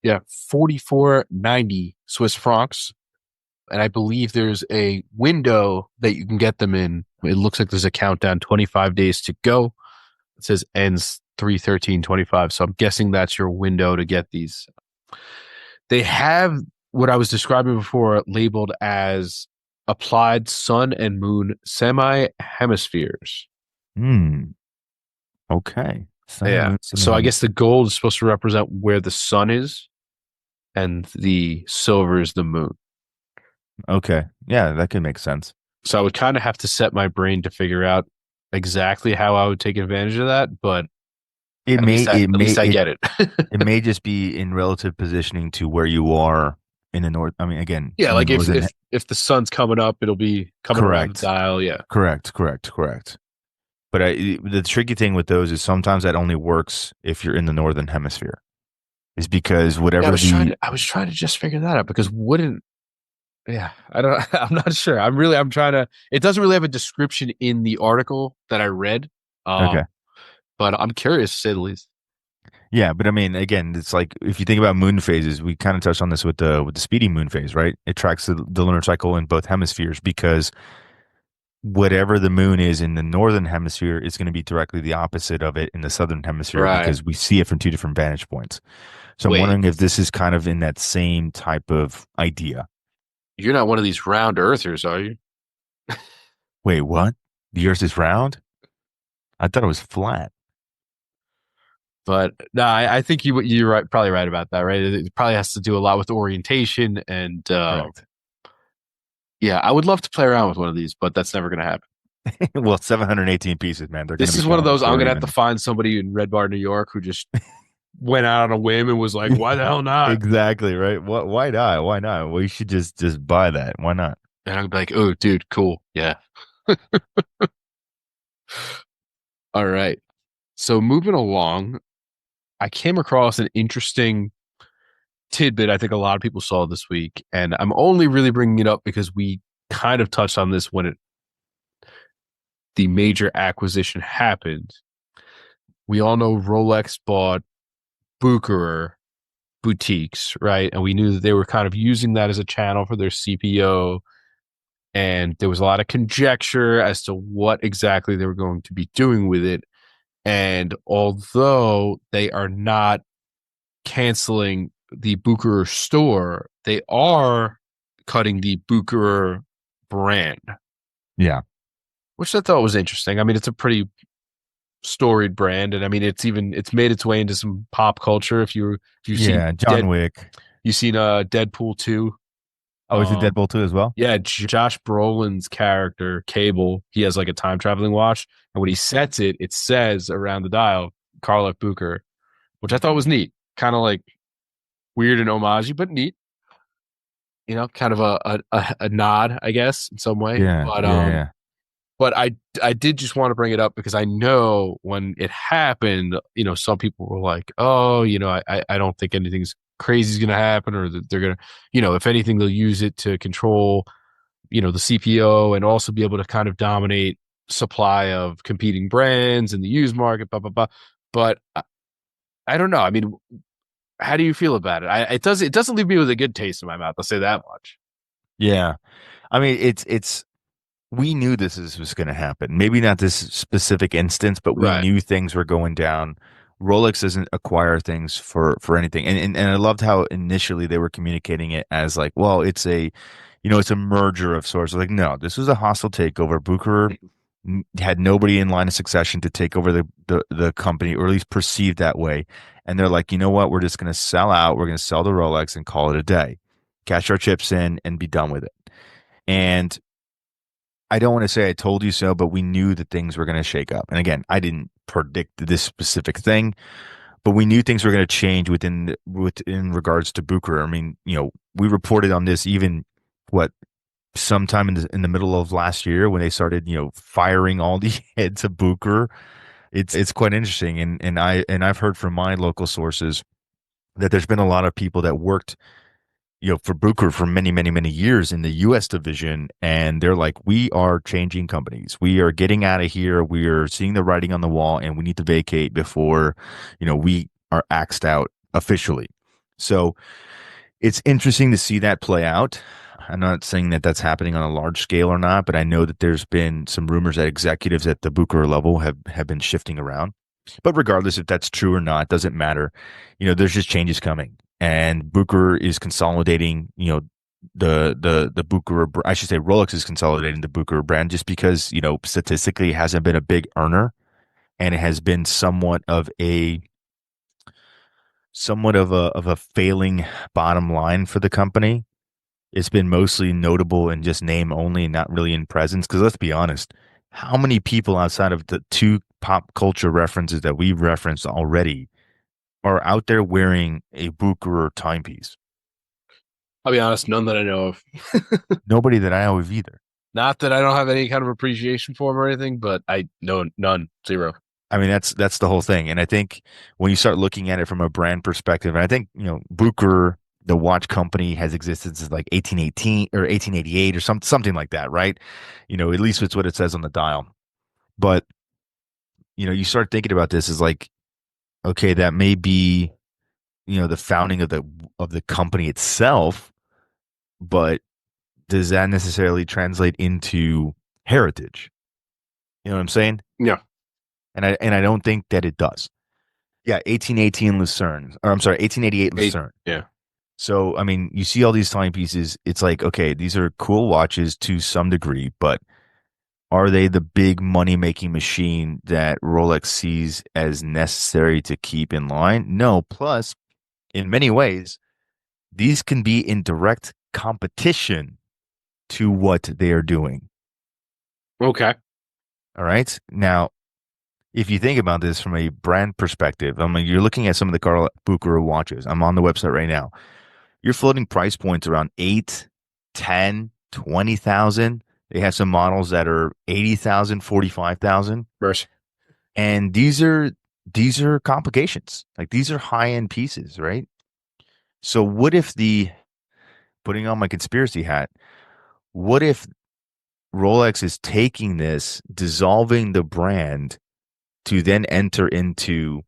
Yeah, 44.90 Swiss francs. And I believe there's a window that you can get them in. It looks like there's a countdown, 25 days to go. It says ends 3/13/25. So I'm guessing that's your window to get these. They have what I was describing before labeled as applied sun and moon semi hemispheres. Hmm. Okay. Sun and Yeah. moon So I semi-hemisphere. guess the gold is supposed to represent where the sun is, and the silver is the moon. Okay. Yeah, that could make sense. So I would kind of have to set my brain to figure out exactly how I would take advantage of that, but It may at least I get it. it may just be in relative positioning to where you are in the north. I mean, again, Yeah, in the like northern. if the sun's coming up, it'll be coming around the Correct. dial. Yeah. Correct. But the tricky thing with those is sometimes that only works if you're in the northern hemisphere. Is because Yeah, whatever the I was trying to just figure that out because wouldn't yeah, I don't I'm not sure. I'm trying to it doesn't really have a description in the article that I read. okay. But I'm curious to say the least. Yeah, but I mean, again, it's like if you think about moon phases, we kind of touched on this with the speedy moon phase, right? It tracks the lunar cycle in both hemispheres because whatever the moon is in the northern hemisphere is going to be directly the opposite of it in the southern hemisphere Right. because we see it from two different vantage points. So I'm Wait, wondering if this is kind of in that same type of idea. you're not one of these round earthers, are you? Wait, what? The Earth is round? I thought it was flat. But no, I think you're right, probably right about that, right? It probably has to do a lot with orientation and Correct. yeah, I would love to play around with one of these, but that's never going to happen. Well, 718 pieces, man. They're going to This be is one of gone those I'm before going to have to even. find somebody in Red Bar, New York who just went out on a whim and was like, "Why the hell not?" Exactly, right? What why not? Why not? Well, you should just buy that. Why not? And I'd be like, "Oh, dude, cool. Yeah. All right." So moving along, I came across an interesting tidbit I think a lot of people saw this week, and I'm only really bringing it up because we kind of touched on this when the major acquisition happened. We all know Rolex bought Bucherer boutiques, right? And we knew that they were kind of using that as a channel for their CPO. And there was a lot of conjecture as to what exactly they were going to be doing with it. And although they are not canceling the Bucherer store, they are cutting the Bucherer brand, Yeah. which I thought was interesting. I mean, it's a pretty storied brand, and I mean, it's made its way into some pop culture. If you've seen Yeah, John Wick. you've seen Deadpool 2. Oh, is it Deadpool 2 as well? Yeah, Josh Brolin's character Cable, he has like a time traveling watch, and when he sets it, it says around the dial Karl F. Bucher, which I thought was neat. Kind of like weird and homage, but neat. You know, kind of a nod, I guess, in some way. Yeah, yeah. But I did just want to bring it up because I know when it happened, you know, some people were like, "Oh, you know, I don't think anything's crazy is going to happen, or that they're going to, you know, if anything, they'll use it to control, you know, the CPO and also be able to kind of dominate supply of competing brands in the used market, blah blah blah." But I don't know. I mean, how do you feel about it? It doesn't leave me with a good taste in my mouth. I'll say that much. Yeah. I mean, it's we knew was going to happen. Maybe not this specific instance, but we Right. knew things were going down. Rolex doesn't acquire things for anything. And I loved how initially they were communicating it as like, well, it's a it's a merger of sorts. Like, no, this was a hostile takeover. Bucherer had nobody in line of succession to take over the company, or at least perceived that way. And they're like, you know what? We're just going to sell out. We're going to sell the Rolex and call it a day, cash our chips in, and be done with it. And I don't want to say I told you so, but we knew that things were going to shake up. And again, I didn't predict this specific thing, but we knew things were going to change within regards to Bucher. I mean, we reported on this even what sometime in the middle of last year when they started, firing all the heads of Bucher. It's quite interesting, and I've heard from my local sources that there's been a lot of people that worked for Bucher for many, many, many years in the U.S. division, and they're like, we are changing companies. We are getting out of here. We are seeing the writing on the wall, and we need to vacate before, we are axed out officially. So it's interesting to see that play out. I'm not saying that that's happening on a large scale or not, but I know that there's been some rumors that executives at the Bucher level have been shifting around. But regardless if that's true or not, doesn't matter. There's just changes coming, and Bucher is consolidating. The Bucher, I should say, Rolex is consolidating the Bucher brand just because statistically it hasn't been a big earner, and it has been somewhat of a failing bottom line for the company. It's been mostly notable in just name only, not really in presence. Because let's be honest, how many people outside of the two pop culture references that we've referenced already are out there wearing a Bucherer timepiece? I'll be honest, none that I know of. Nobody that I know of either. Not that I don't have any kind of appreciation for them or anything, but I know none, zero. I mean, that's the whole thing. And I think when you start looking at it from a brand perspective, and I think, Bucher, the watch company, has existed since like 1818 or 1888 or something like that, right? At least it's what it says on the dial. But, you start thinking about this as like, okay, that may be, the founding of the company itself, but does that necessarily translate into heritage? You know what I'm saying? Yeah. And I don't think that it does. Yeah, 1818 Lucerne, or I'm sorry, 1888 Lucerne. Yeah. So, I mean, you see all these timepieces. It's like, okay, these are cool watches to some degree, but are they the big money making machine that Rolex sees as necessary to keep in line? No. Plus, in many ways, these can be in direct competition to what they are doing. Okay. All right. Now, if you think about this from a brand perspective, I mean, you're looking at some of the Carl Bucher watches. I'm on the website right now. You're floating price points around 8, 10, 20,000. They have some models that are 80,000, 45,000. Verse. And these are complications. Like these are high-end pieces, right? So what if putting on my conspiracy hat, what if Rolex is taking this, dissolving the brand to then enter into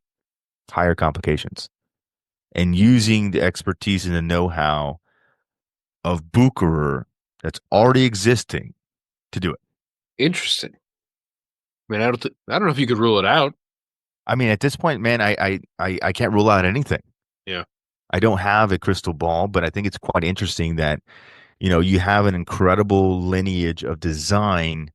higher complications and using the expertise and the know-how of Bucherer that's already existing to do it? Interesting. I mean, I don't know if you could rule it out. I mean, at this point, man, I can't rule out anything. Yeah. I don't have a crystal ball, but I think it's quite interesting that, you have an incredible lineage of design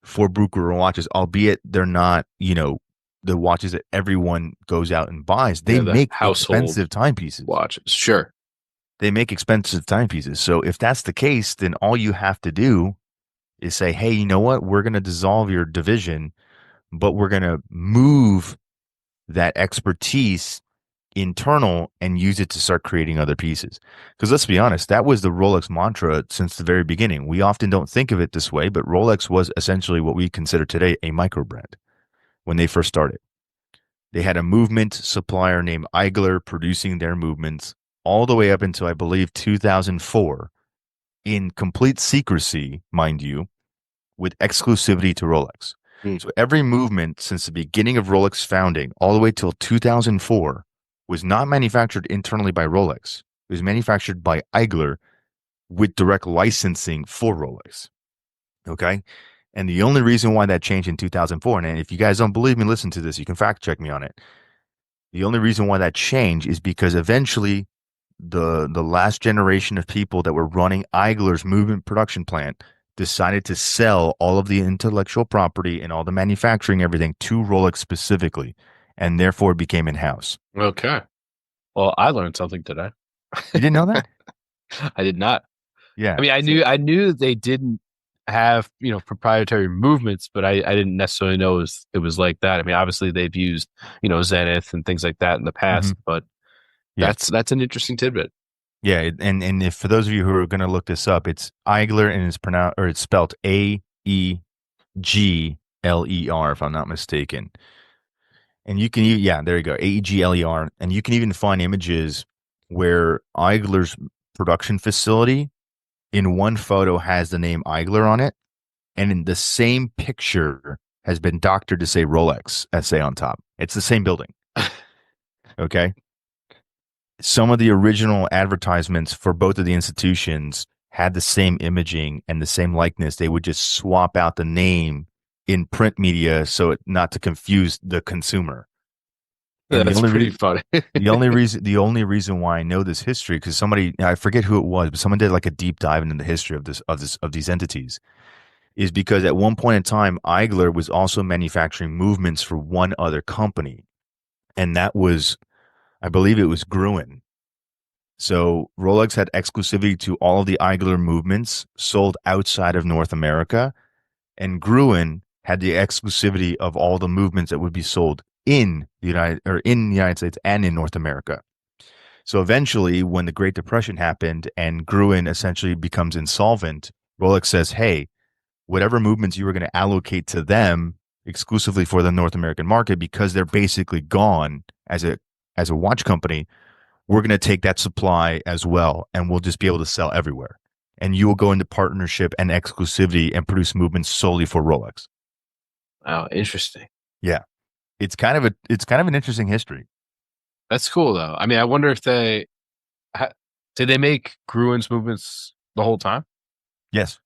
for Bucherer watches, albeit they're not, the watches that everyone goes out and buys. They The make household expensive timepieces. watches. Sure. They make expensive timepieces. So if that's the case, then all you have to do is say, hey, you know what? We're going to dissolve your division, but we're going to move that expertise internal and use it to start creating other pieces. Because let's be honest, that was the Rolex mantra since the very beginning. We often don't think of it this way, but Rolex was essentially what we consider today a micro brand when they first started. They had a movement supplier named Eigler producing their movements all the way up until, I believe, 2004 in complete secrecy, mind you, with exclusivity to Rolex. So every movement since the beginning of Rolex founding all the way till 2004 was not manufactured internally by Rolex. It was manufactured by Eigler with direct licensing for Rolex. Okay. And the only reason why that changed in 2004, and if you guys don't believe me, listen to this, you can fact check me on it. The only reason why that changed is because eventually the last generation of people that were running Eigler's movement production plant decided to sell all of the intellectual property and all the manufacturing, everything to Rolex specifically, and therefore it became in-house. Okay. Well, I learned something today. You didn't know that? I did not. Yeah. I mean, I knew they didn't have, proprietary movements, but I didn't necessarily know it was like that. I mean, obviously they've used, Zenith and things like that in the past, but Yeah. that's an interesting tidbit. Yeah, and if for those of you who are going to look this up, it's Eigler and it's spelled Aegler, if I'm not mistaken. And you can, yeah, there you go, Aegler, and you can even find images where Eigler's production facility in one photo has the name Eigler on it, and in the same picture has been doctored to say Rolex SA on top. It's the same building. Okay. Some of the original advertisements for both of the institutions had the same imaging and the same likeness. They would just swap out the name in print media not to confuse the consumer. And That's pretty funny. the only reason why I know this history, because I forget who it was, but someone did like a deep dive into the history of these entities, is because at one point in time, Eigler was also manufacturing movements for one other company, and that was, I believe, it was Gruen. So Rolex had exclusivity to all of the Eigler movements sold outside of North America, and Gruen had the exclusivity of all the movements that would be sold in the United States and in North America. So eventually, when the Great Depression happened and Gruen essentially becomes insolvent, Rolex says, "Hey, whatever movements you were going to allocate to them exclusively for the North American market, because they're basically gone as a watch company, we're going to take that supply as well, and we'll just be able to sell everywhere. And you will go into partnership and exclusivity and produce movements solely for Rolex." Oh, interesting. Yeah. It's kind of an interesting history. That's cool though. I mean, I wonder if did they make Gruen's movements the whole time? Yes.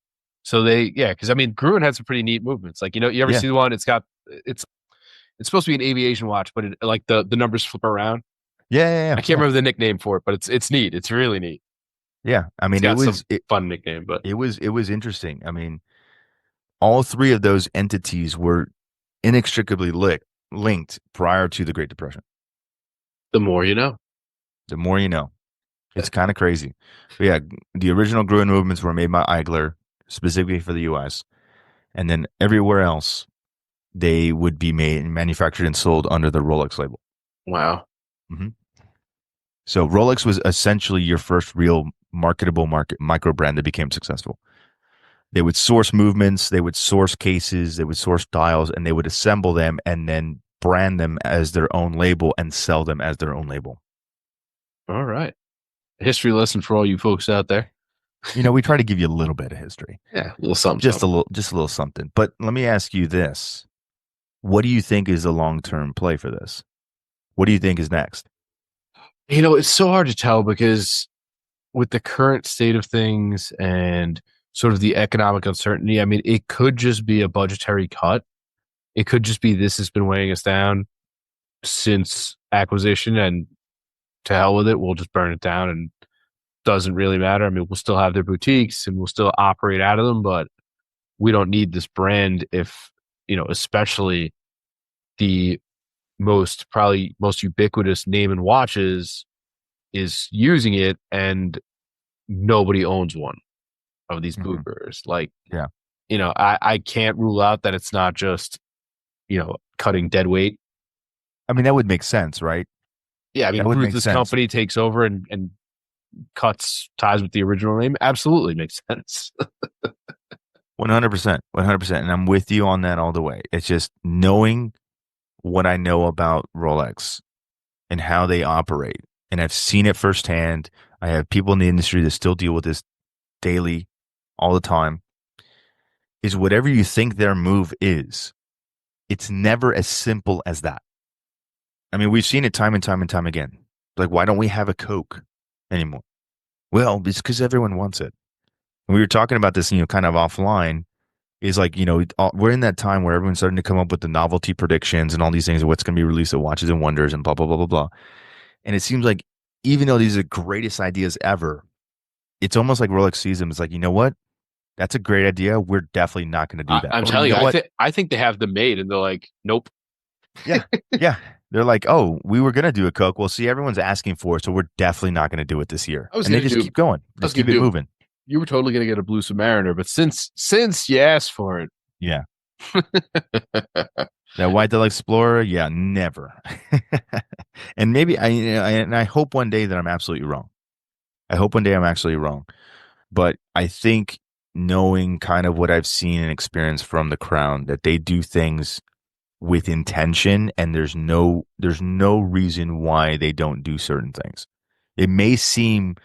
So because I mean, Gruen had some pretty neat movements. Like, you ever Yeah. see the one? It's supposed to be an aviation watch, but like the numbers flip around. Yeah. I can't remember the nickname for it, but it's neat. It's really neat. Yeah. I mean, fun nickname, but it was interesting. I mean, all three of those entities were inextricably linked prior to the Great Depression. the more you know. The more you know. It's kind of crazy. But yeah, the original Gruen movements were made by Eigler specifically for the US. And then everywhere else, they would be made and manufactured and sold under the Rolex label. Wow. Mm-hmm. So Rolex was essentially your first real marketable micro brand that became successful. They would source movements, they would source cases, they would source dials, and they would assemble them and then brand them as their own label and sell them as their own label. All right. History lesson for all you folks out there. We try to give you a little bit of history. Yeah, a little something. Just a little something. But let me ask you this. What do you think is the long-term play for this? What do you think is next? It's so hard to tell because with the current state of things and sort of the economic uncertainty, I mean, it could just be a budgetary cut. It could just be this has been weighing us down since acquisition, and to hell with it, we'll just burn it down and doesn't really matter. I mean, we'll still have their boutiques and we'll still operate out of them, but we don't need this brand if, especially the probably most ubiquitous name in watches is using it and nobody owns one of these Buchers. Like, yeah, I can't rule out that it's not just, cutting dead weight. I mean, that would make sense, right? Yeah, I mean, ruthless company takes over and cuts ties with the original name. Absolutely makes sense. 100%, 100%. And I'm with you on that all the way. It's just knowing what I know about Rolex and how they operate. And I've seen it firsthand. I have people in the industry that still deal with this daily, all the time. Is whatever you think their move is, it's never as simple as that. I mean, we've seen it time and time and time again. Like, why don't we have a Coke anymore? Well, it's because everyone wants it. And we were talking about this, kind of offline. Is like, we're in that time where everyone's starting to come up with the novelty predictions and all these things of what's going to be released at Watches and Wonders and blah, blah, blah, blah, blah. And it seems like even though these are the greatest ideas ever, it's almost like Rolex sees them. It's like, you know what? That's a great idea. We're definitely not going to do that. I'm telling you, I think they have them made and they're like, nope. Yeah. Yeah. They're like, oh, we were going to do a Coke. Well, see, everyone's asking for it. So we're definitely not going to do it this year. And they just keep going. Just keep it moving. You were totally going to get a Blue Submariner, but since you asked for it. Yeah. That White Devil Explorer, yeah, never. And maybe I hope one day that I'm absolutely wrong. I hope one day I'm actually wrong. But I think knowing kind of what I've seen and experienced from the Crown, that they do things with intention and there's no reason why they don't do certain things. It may seem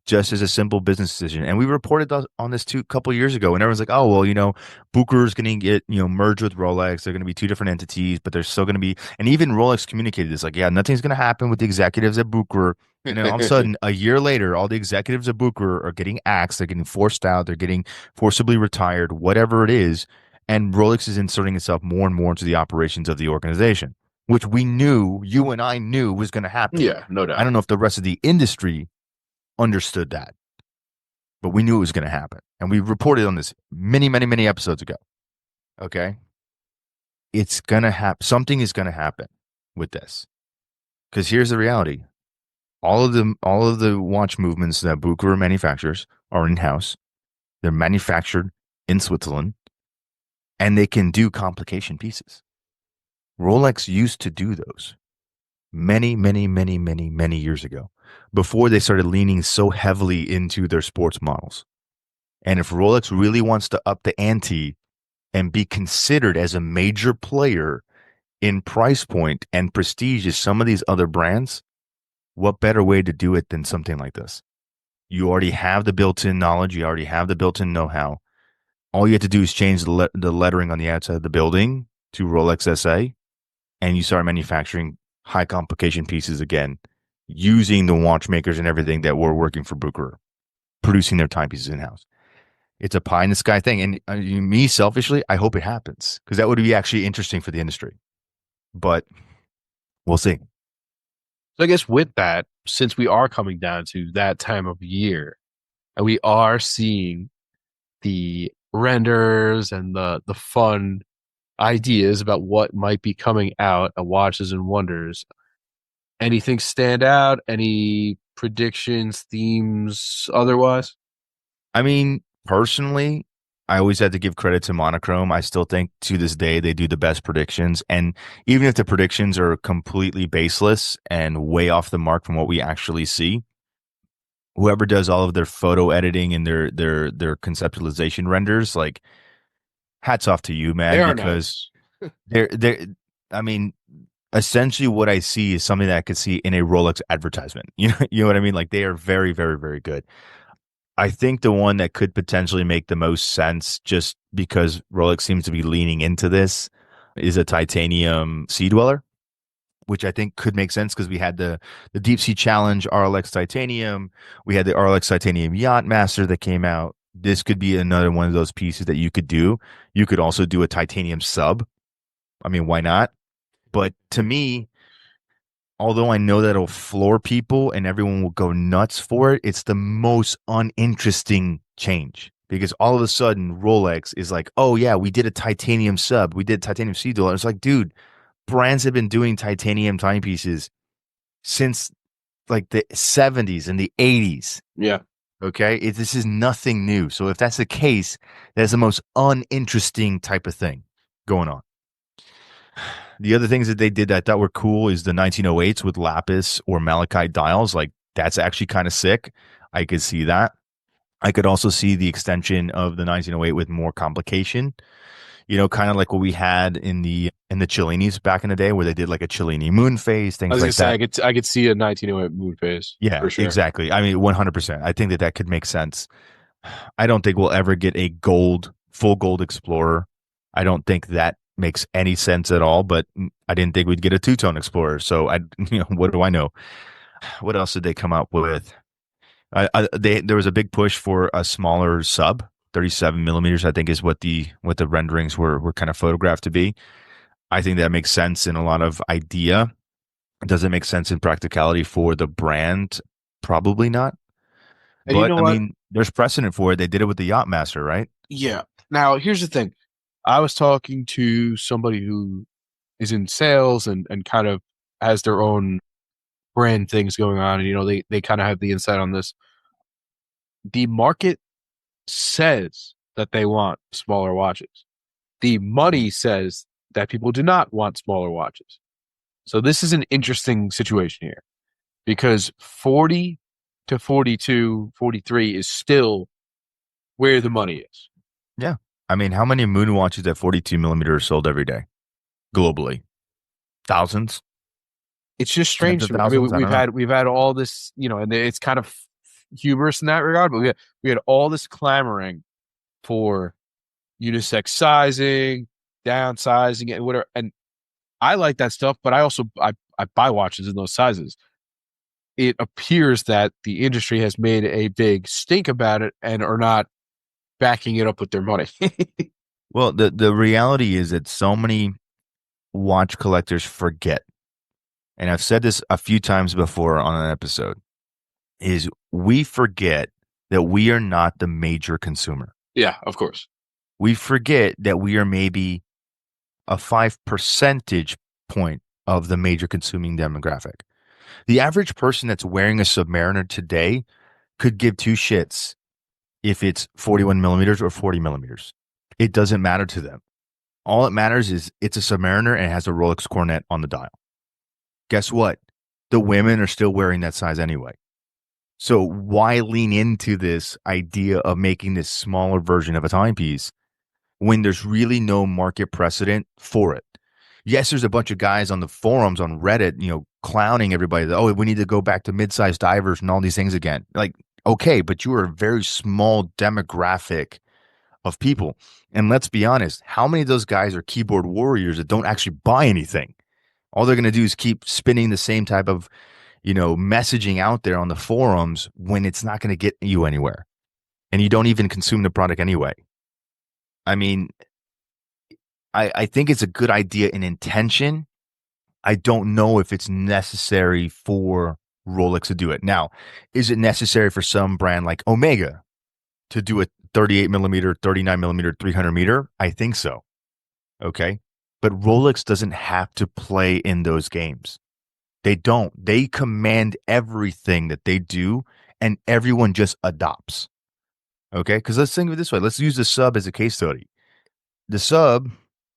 just as a simple business decision. And we reported on this too a couple of years ago, and everyone's like, "Oh, well, Bucher is going to get merged with Rolex. They're going to be two different entities, but they're still going to be." And even Rolex communicated this, like, "Yeah, nothing's going to happen with the executives at Bucher." And then all of a sudden, a year later, all the executives at Bucher are getting axed. They're getting forced out. They're getting forcibly retired, whatever it is. And Rolex is inserting itself more and more into the operations of the organization, which we knew, you and I knew was going to happen. Yeah, no doubt. I don't know if the rest of the industry understood that, but we knew it was going to happen. And we reported on this many, many, many episodes ago. Okay. It's going to happen. Something is going to happen with this. Because here's the reality. All of the watch movements that Bucher manufactures are in-house. They're manufactured in Switzerland, and they can do complication pieces. Rolex used to do those many, many, many, many, many years ago, before they started leaning so heavily into their sports models. And if Rolex really wants to up the ante and be considered as a major player in price point and prestige as some of these other brands, what better way to do it than something like this? You already have the built-in knowledge. You already have the built-in know-how. All you have to do is change the lettering on the outside of the building to Rolex SA, and you start manufacturing high complication pieces again, using the watchmakers and everything that were working for Bucher, producing their timepieces in-house. It's a pie in the sky thing. And me, selfishly, I hope it happens, because that would be actually interesting for the industry. But we'll see. So I guess with that, since we are coming down to that time of year, and we are seeing the renders and the fun ideas about what might be coming out at Watches and Wonders, anything stand out? Any predictions, themes, otherwise? I mean, personally, I always had to give credit to Monochrome. I still think to this day they do the best predictions. And even if the predictions are completely baseless and way off the mark from what we actually see, whoever does all of their photo editing and their conceptualization renders, like, hats off to you, They man, are because nice. they're I mean, essentially what I see is something that I could see in a Rolex advertisement. You know what I mean? Like, they are very, very, very good. I think the one that could potentially make the most sense, just because Rolex seems to be leaning into this, is a titanium Sea Dweller, which I think could make sense because we had the Deep Sea Challenge RLX Titanium, we had the RLX Titanium Yacht Master that came out. This could be another one of those pieces that you could do. You could also do a titanium sub. I mean, why not? But to me, although I know that it'll floor people and everyone will go nuts for it, it's the most uninteresting change, because all of a sudden Rolex is like, "Oh yeah, we did a titanium sub, we did titanium Sea Dweller." It's like, dude, brands have been doing titanium timepieces since like the 70s and the 80s. Yeah. Okay, this is nothing new. So if that's the case, that's the most uninteresting type of thing going on. The other things that they did that I thought were cool is the 1908s with lapis or malachite dials. Like, that's actually kind of sick. I could see that. I could also see the extension of the 1908 with more complication. Kind of like what we had in the Cellinis back in the day, where they did like a Cellini moon phase, I things was gonna like say that. I could see a 1908 moon phase Yeah, for sure. exactly. I mean, 100%. I think that could make sense. I don't think we'll ever get a full gold Explorer. I don't think that makes any sense at all, but I didn't think we'd get a two-tone Explorer. So what do I know? What else did they come up with? There was a big push for a smaller sub, 37 millimeters, I think is what the renderings were kind of photographed to be. I think that makes sense in a lot of idea. Does it make sense in practicality for the brand? Probably not. And you But know I what? mean, there's precedent for it. They did it with the Yacht Master, right? Yeah. Now, here's the thing. I was talking to somebody who is in sales and kind of has their own brand things going on, and they kind of have the insight on this. The market says that they want smaller watches. The money says that people do not want smaller watches. So this is an interesting situation here, because 40 to 42, 43 is still where the money is. Yeah. I mean, how many moon watches at 42 millimeter are sold every day globally? Thousands, It's just tens strange of to me. I mean, thousands. I don't know. we've had all this, and it's kind of humorous in that regard, but we had all this clamoring for unisex sizing, downsizing, and whatever. And I like that stuff, but I buy watches in those sizes. It appears that the industry has made a big stink about it and are not backing it up with their money. Well, the reality is that so many watch collectors forget, and I've said this a few times before on an episode, is we forget that we are not the major consumer. Yeah, of course. We forget that we are maybe a 5 percentage point of the major consuming demographic. The average person that's wearing a Submariner today could give two shits if it's 41 millimeters or 40 millimeters. It doesn't matter to them. All it matters is it's a Submariner and it has a Rolex Coronet on the dial. Guess what? The women are still wearing that size anyway. So why lean into this idea of making this smaller version of a timepiece when there's really no market precedent for it? Yes, there's a bunch of guys on the forums on Reddit, clowning everybody. Oh, we need to go back to mid-sized divers and all these things again. Like, okay, but you are a very small demographic of people. And let's be honest, how many of those guys are keyboard warriors that don't actually buy anything? All they're going to do is keep spinning the same type of, messaging out there on the forums when it's not going to get you anywhere. And you don't even consume the product anyway. I mean, I think it's a good idea in intention. I don't know if it's necessary for Rolex to do it. Now, is it necessary for some brand like Omega to do a 38 millimeter, 39 millimeter, 300 meter? I think so. Okay. But Rolex doesn't have to play in those games. They don't. They command everything that they do, and everyone just adopts. Okay. Because let's think of it this way. Let's use the Sub as a case study. The Sub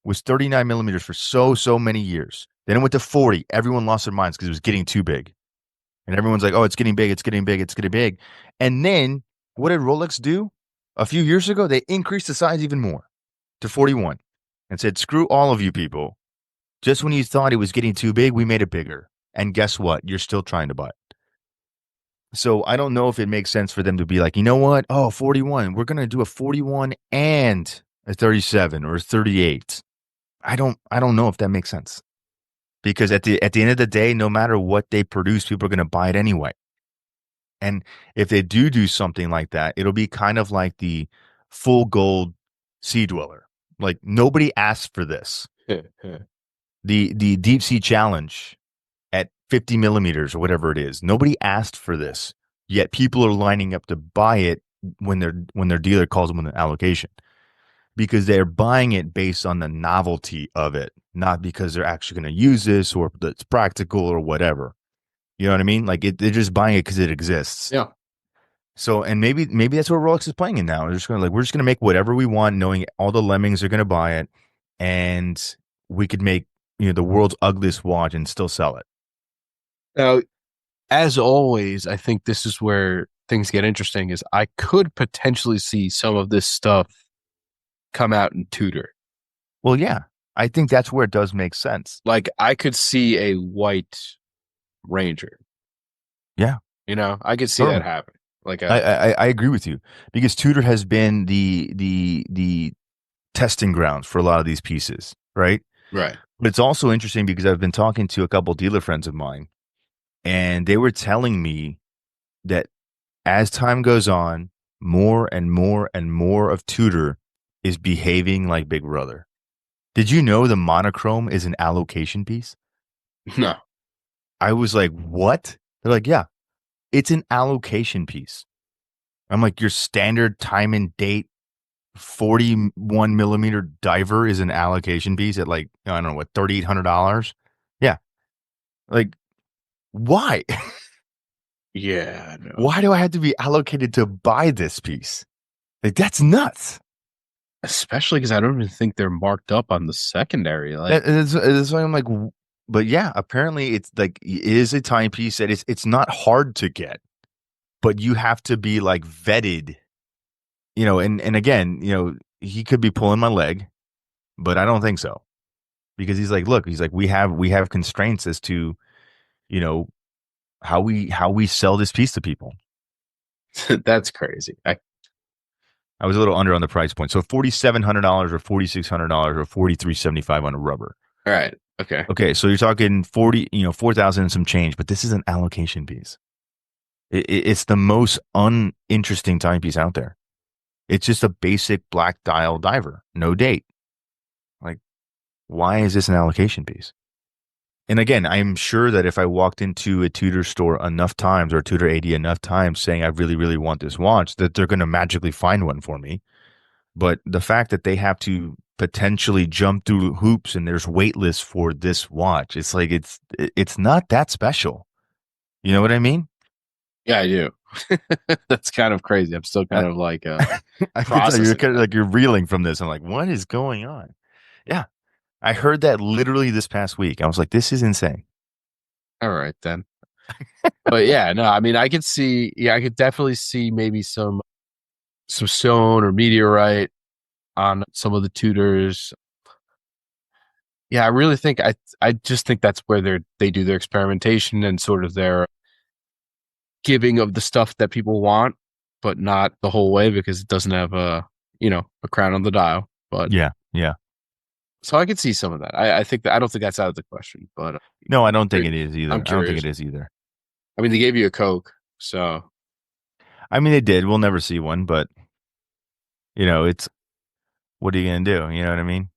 was 39 millimeters for so many years. Then it went to 40. Everyone lost their minds because it was getting too big. And everyone's like, oh, it's getting big, it's getting big, it's getting big. And then what did Rolex do? A few years ago, they increased the size even more to 41 and said, screw all of you people. Just when you thought it was getting too big, we made it bigger. And guess what? You're still trying to buy it. So I don't know if it makes sense for them to be like, you know what? Oh, 41. We're going to do a 41 and a 37 or a 38. I don't know if that makes sense. Because at the end of the day, no matter what they produce, people are going to buy it anyway. And if they do something like that, it'll be kind of like the full gold Sea Dweller. Like nobody asked for this. The Deep Sea Challenge at 50 millimeters or whatever it is. Nobody asked for this. Yet people are lining up to buy it when their dealer calls them with an allocation. Because they're buying it based on the novelty of it, not because they're actually going to use this or it's practical or whatever. You know what I mean? Like they're just buying it because it exists. Yeah. So, and maybe that's what Rolex is playing in now. We're just going to make whatever we want, knowing all the lemmings are going to buy it, and we could make the world's ugliest watch and still sell it. Now, as always, I think this is where things get interesting. Is I could potentially see some of this stuff come out in Tudor. Well, yeah, I think that's where it does make sense. Like I could see a white Ranger. Yeah, I could see that happen. Like I agree with you, because Tudor has been the testing grounds for a lot of these pieces, right? Right. But it's also interesting because I've been talking to a couple dealer friends of mine, and they were telling me that as time goes on, more and more and more of Tudor is behaving like Big Brother. Did you know the monochrome is an allocation piece? No. I was like, what? They're like, yeah, it's an allocation piece. I'm like, your standard time and date 41 millimeter diver is an allocation piece at like, I don't know what, $3,800? Yeah. Like, why? Yeah. No. Why do I have to be allocated to buy this piece? Like, that's nuts. Especially because I don't even think they're marked up on the secondary. Like that's why I'm like, but yeah, apparently it's like it is a timepiece that it's not hard to get, but you have to be like vetted, and again, he could be pulling my leg, but I don't think so, because he's like, we have constraints as to, how we sell this piece to people. That's crazy. I was a little under on the price point. So $4,700 or $4,600 or $4,375 on a rubber. All right. Okay. Okay, so you're talking 40, 4,000 and some change, but this is an allocation piece. It's the most uninteresting timepiece out there. It's just a basic black dial diver, no date. Like, why is this an allocation piece? And again, I'm sure that if I walked into a Tudor store enough times or Tudor AD enough times saying I really, really want this watch, that they're going to magically find one for me. But the fact that they have to potentially jump through hoops and there's wait lists for this watch, it's like it's not that special. You know what I mean? Yeah, I do. That's kind of crazy. I'm still kind I, of like I can tell you're processing kind of that. like you're reeling from this. I'm like, what is going on? Yeah, I heard that literally this past week. I was like, this is insane. All right then. But yeah, no, I mean, I could see, yeah, I could definitely see maybe some stone or meteorite on some of the Tudors. Yeah, I really think I just think that's where they do their experimentation and sort of their giving of the stuff that people want, but not the whole way because it doesn't have a crown on the dial. But Yeah, yeah. so I could see some of that. I think that I don't think that's out of the question, but No, I don't think it is I'm either. I don't think curious. it is either. I mean, they gave you a Coke, so I mean, they did. We'll never see one, but it's what are you gonna do? You know what I mean?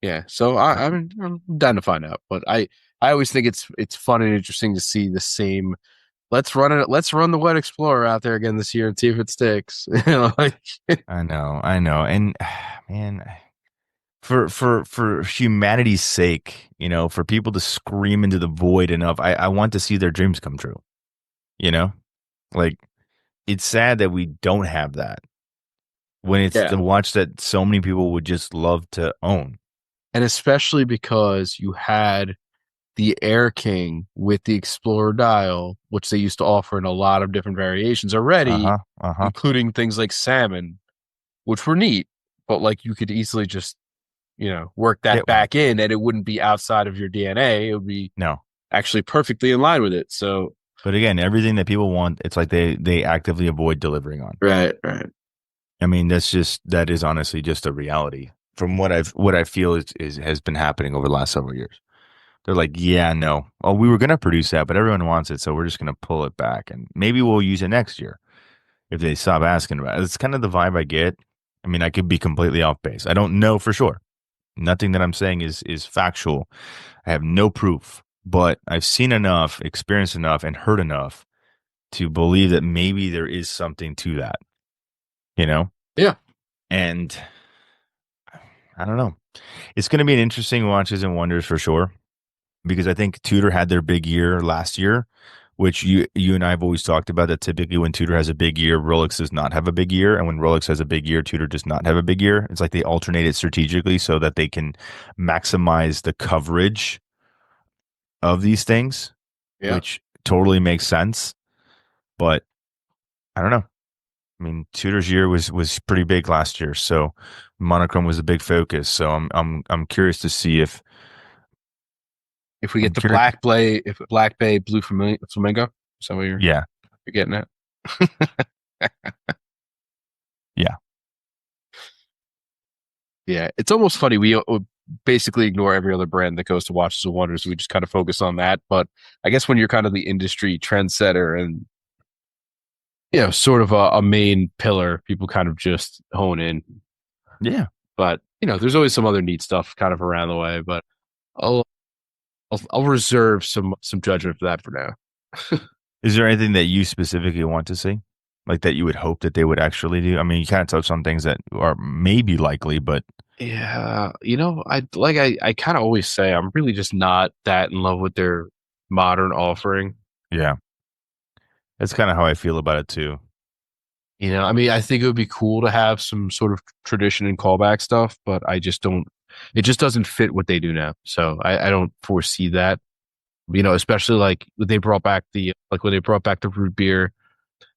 yeah. So I'm down to find out, but I always think it's fun and interesting to see the same. Let's run it. Let's run the Wet Explorer out there again this year and see if it sticks. Like, I know, and man, for humanity's sake, for people to scream into the void enough, I want to see their dreams come true. You know, like it's sad that we don't have that when it's yeah, the watch that so many people would just love to own. and especially because you had the Air King with the Explorer dial, which they used to offer in a lot of different variations Uh already, huh. Uh huh. including things like salmon, which were neat, but like you could easily just, work that Get one. back in and it wouldn't be outside of your DNA. It would be No, actually perfectly in line with it. So, but again, everything that people want, it's like they actively avoid delivering on. right, right. I mean, that is honestly just a reality from what I feel is has been happening over the last several years. They're like, yeah, no. Oh, we were gonna produce that, but everyone wants it, so we're just gonna pull it back, and maybe we'll use it next year if they stop asking about it. It's kind of the vibe I get. I mean, I could be completely off base. I don't know for sure. Nothing that I'm saying is factual. I have no proof, but I've seen enough, experienced enough, and heard enough to believe that maybe there is something to that. You know, Yeah. and I don't know. It's going to be an interesting watches and wonders for sure because I think Tudor had their big year last year, which you and I have always talked about that typically when Tudor has a big year, Rolex does not have a big year, and when Rolex has a big year, Tudor does not have a big year. It's like they alternate it strategically so that they can maximize the coverage of these things, Yeah. which totally makes sense. But I don't know. I mean, Tudor's year was pretty big last year, so monochrome was a big focus. So I'm curious to see if If we I'm get the curious. Black Bay Blue Flamingo, is that what Yeah, you're getting at? yeah, Yeah, it's almost funny. We basically ignore every other brand that goes to Watches and Wonders. We just kind of focus on that. But I guess when you're kind of the industry trendsetter and sort of a main pillar, people kind of just hone in. yeah. But there's always some other neat stuff kind of around the way. But I'll I'll reserve some judgment for that for now. Is there anything that you specifically want to see, like that you would hope that they would actually do? I mean, you kind of touched on things that are maybe likely, but Yeah, I kind of always say I'm really just not that in love with their modern offering. yeah, that's kind of how I feel about it too. I mean, I think it would be cool to have some sort of tradition and callback stuff, but I just don't. It just doesn't fit what they do now. So I don't foresee that. Especially like when they brought back the root beer.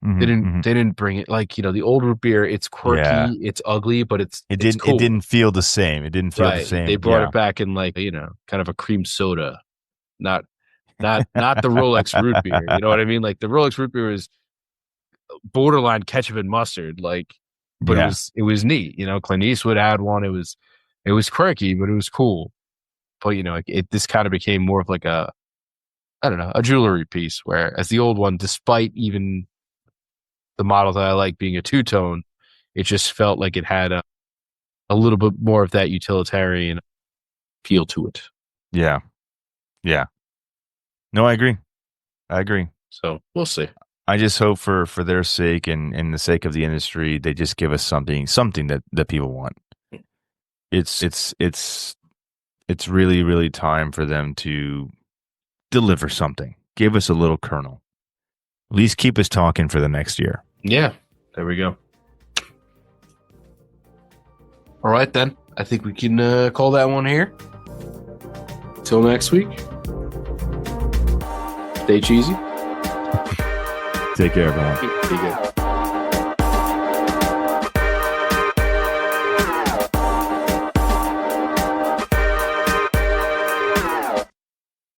They Hmm, didn't hmm. they didn't bring it like the old root beer. It's Yeah, quirky, it's ugly, but it's it cool. didn't feel the same. It didn't feel the Right? They same. brought Yeah, it back in like kind of a cream soda, not not the Rolex root beer. You know what I mean? Like the Rolex root beer is borderline ketchup and mustard, like, but Yeah. it was neat. Clint Eastwood had one. It was quirky, but it was cool. But this kind of became more of like I don't know, a jewelry piece. Whereas the old one, despite even the model that I like being a two-tone, it just felt like it had a little bit more of that utilitarian feel to it. Yeah. Yeah. No, I agree. So we'll see. I just hope for their sake and the sake of the industry, they just give us something that people want. It's really, really time for them to deliver something. Give us a little kernel. At least keep us talking for the next year. Yeah, there we go. All right, then. I think we can call that one here. Till next week. Stay cheesy. Take care, everyone. Take care.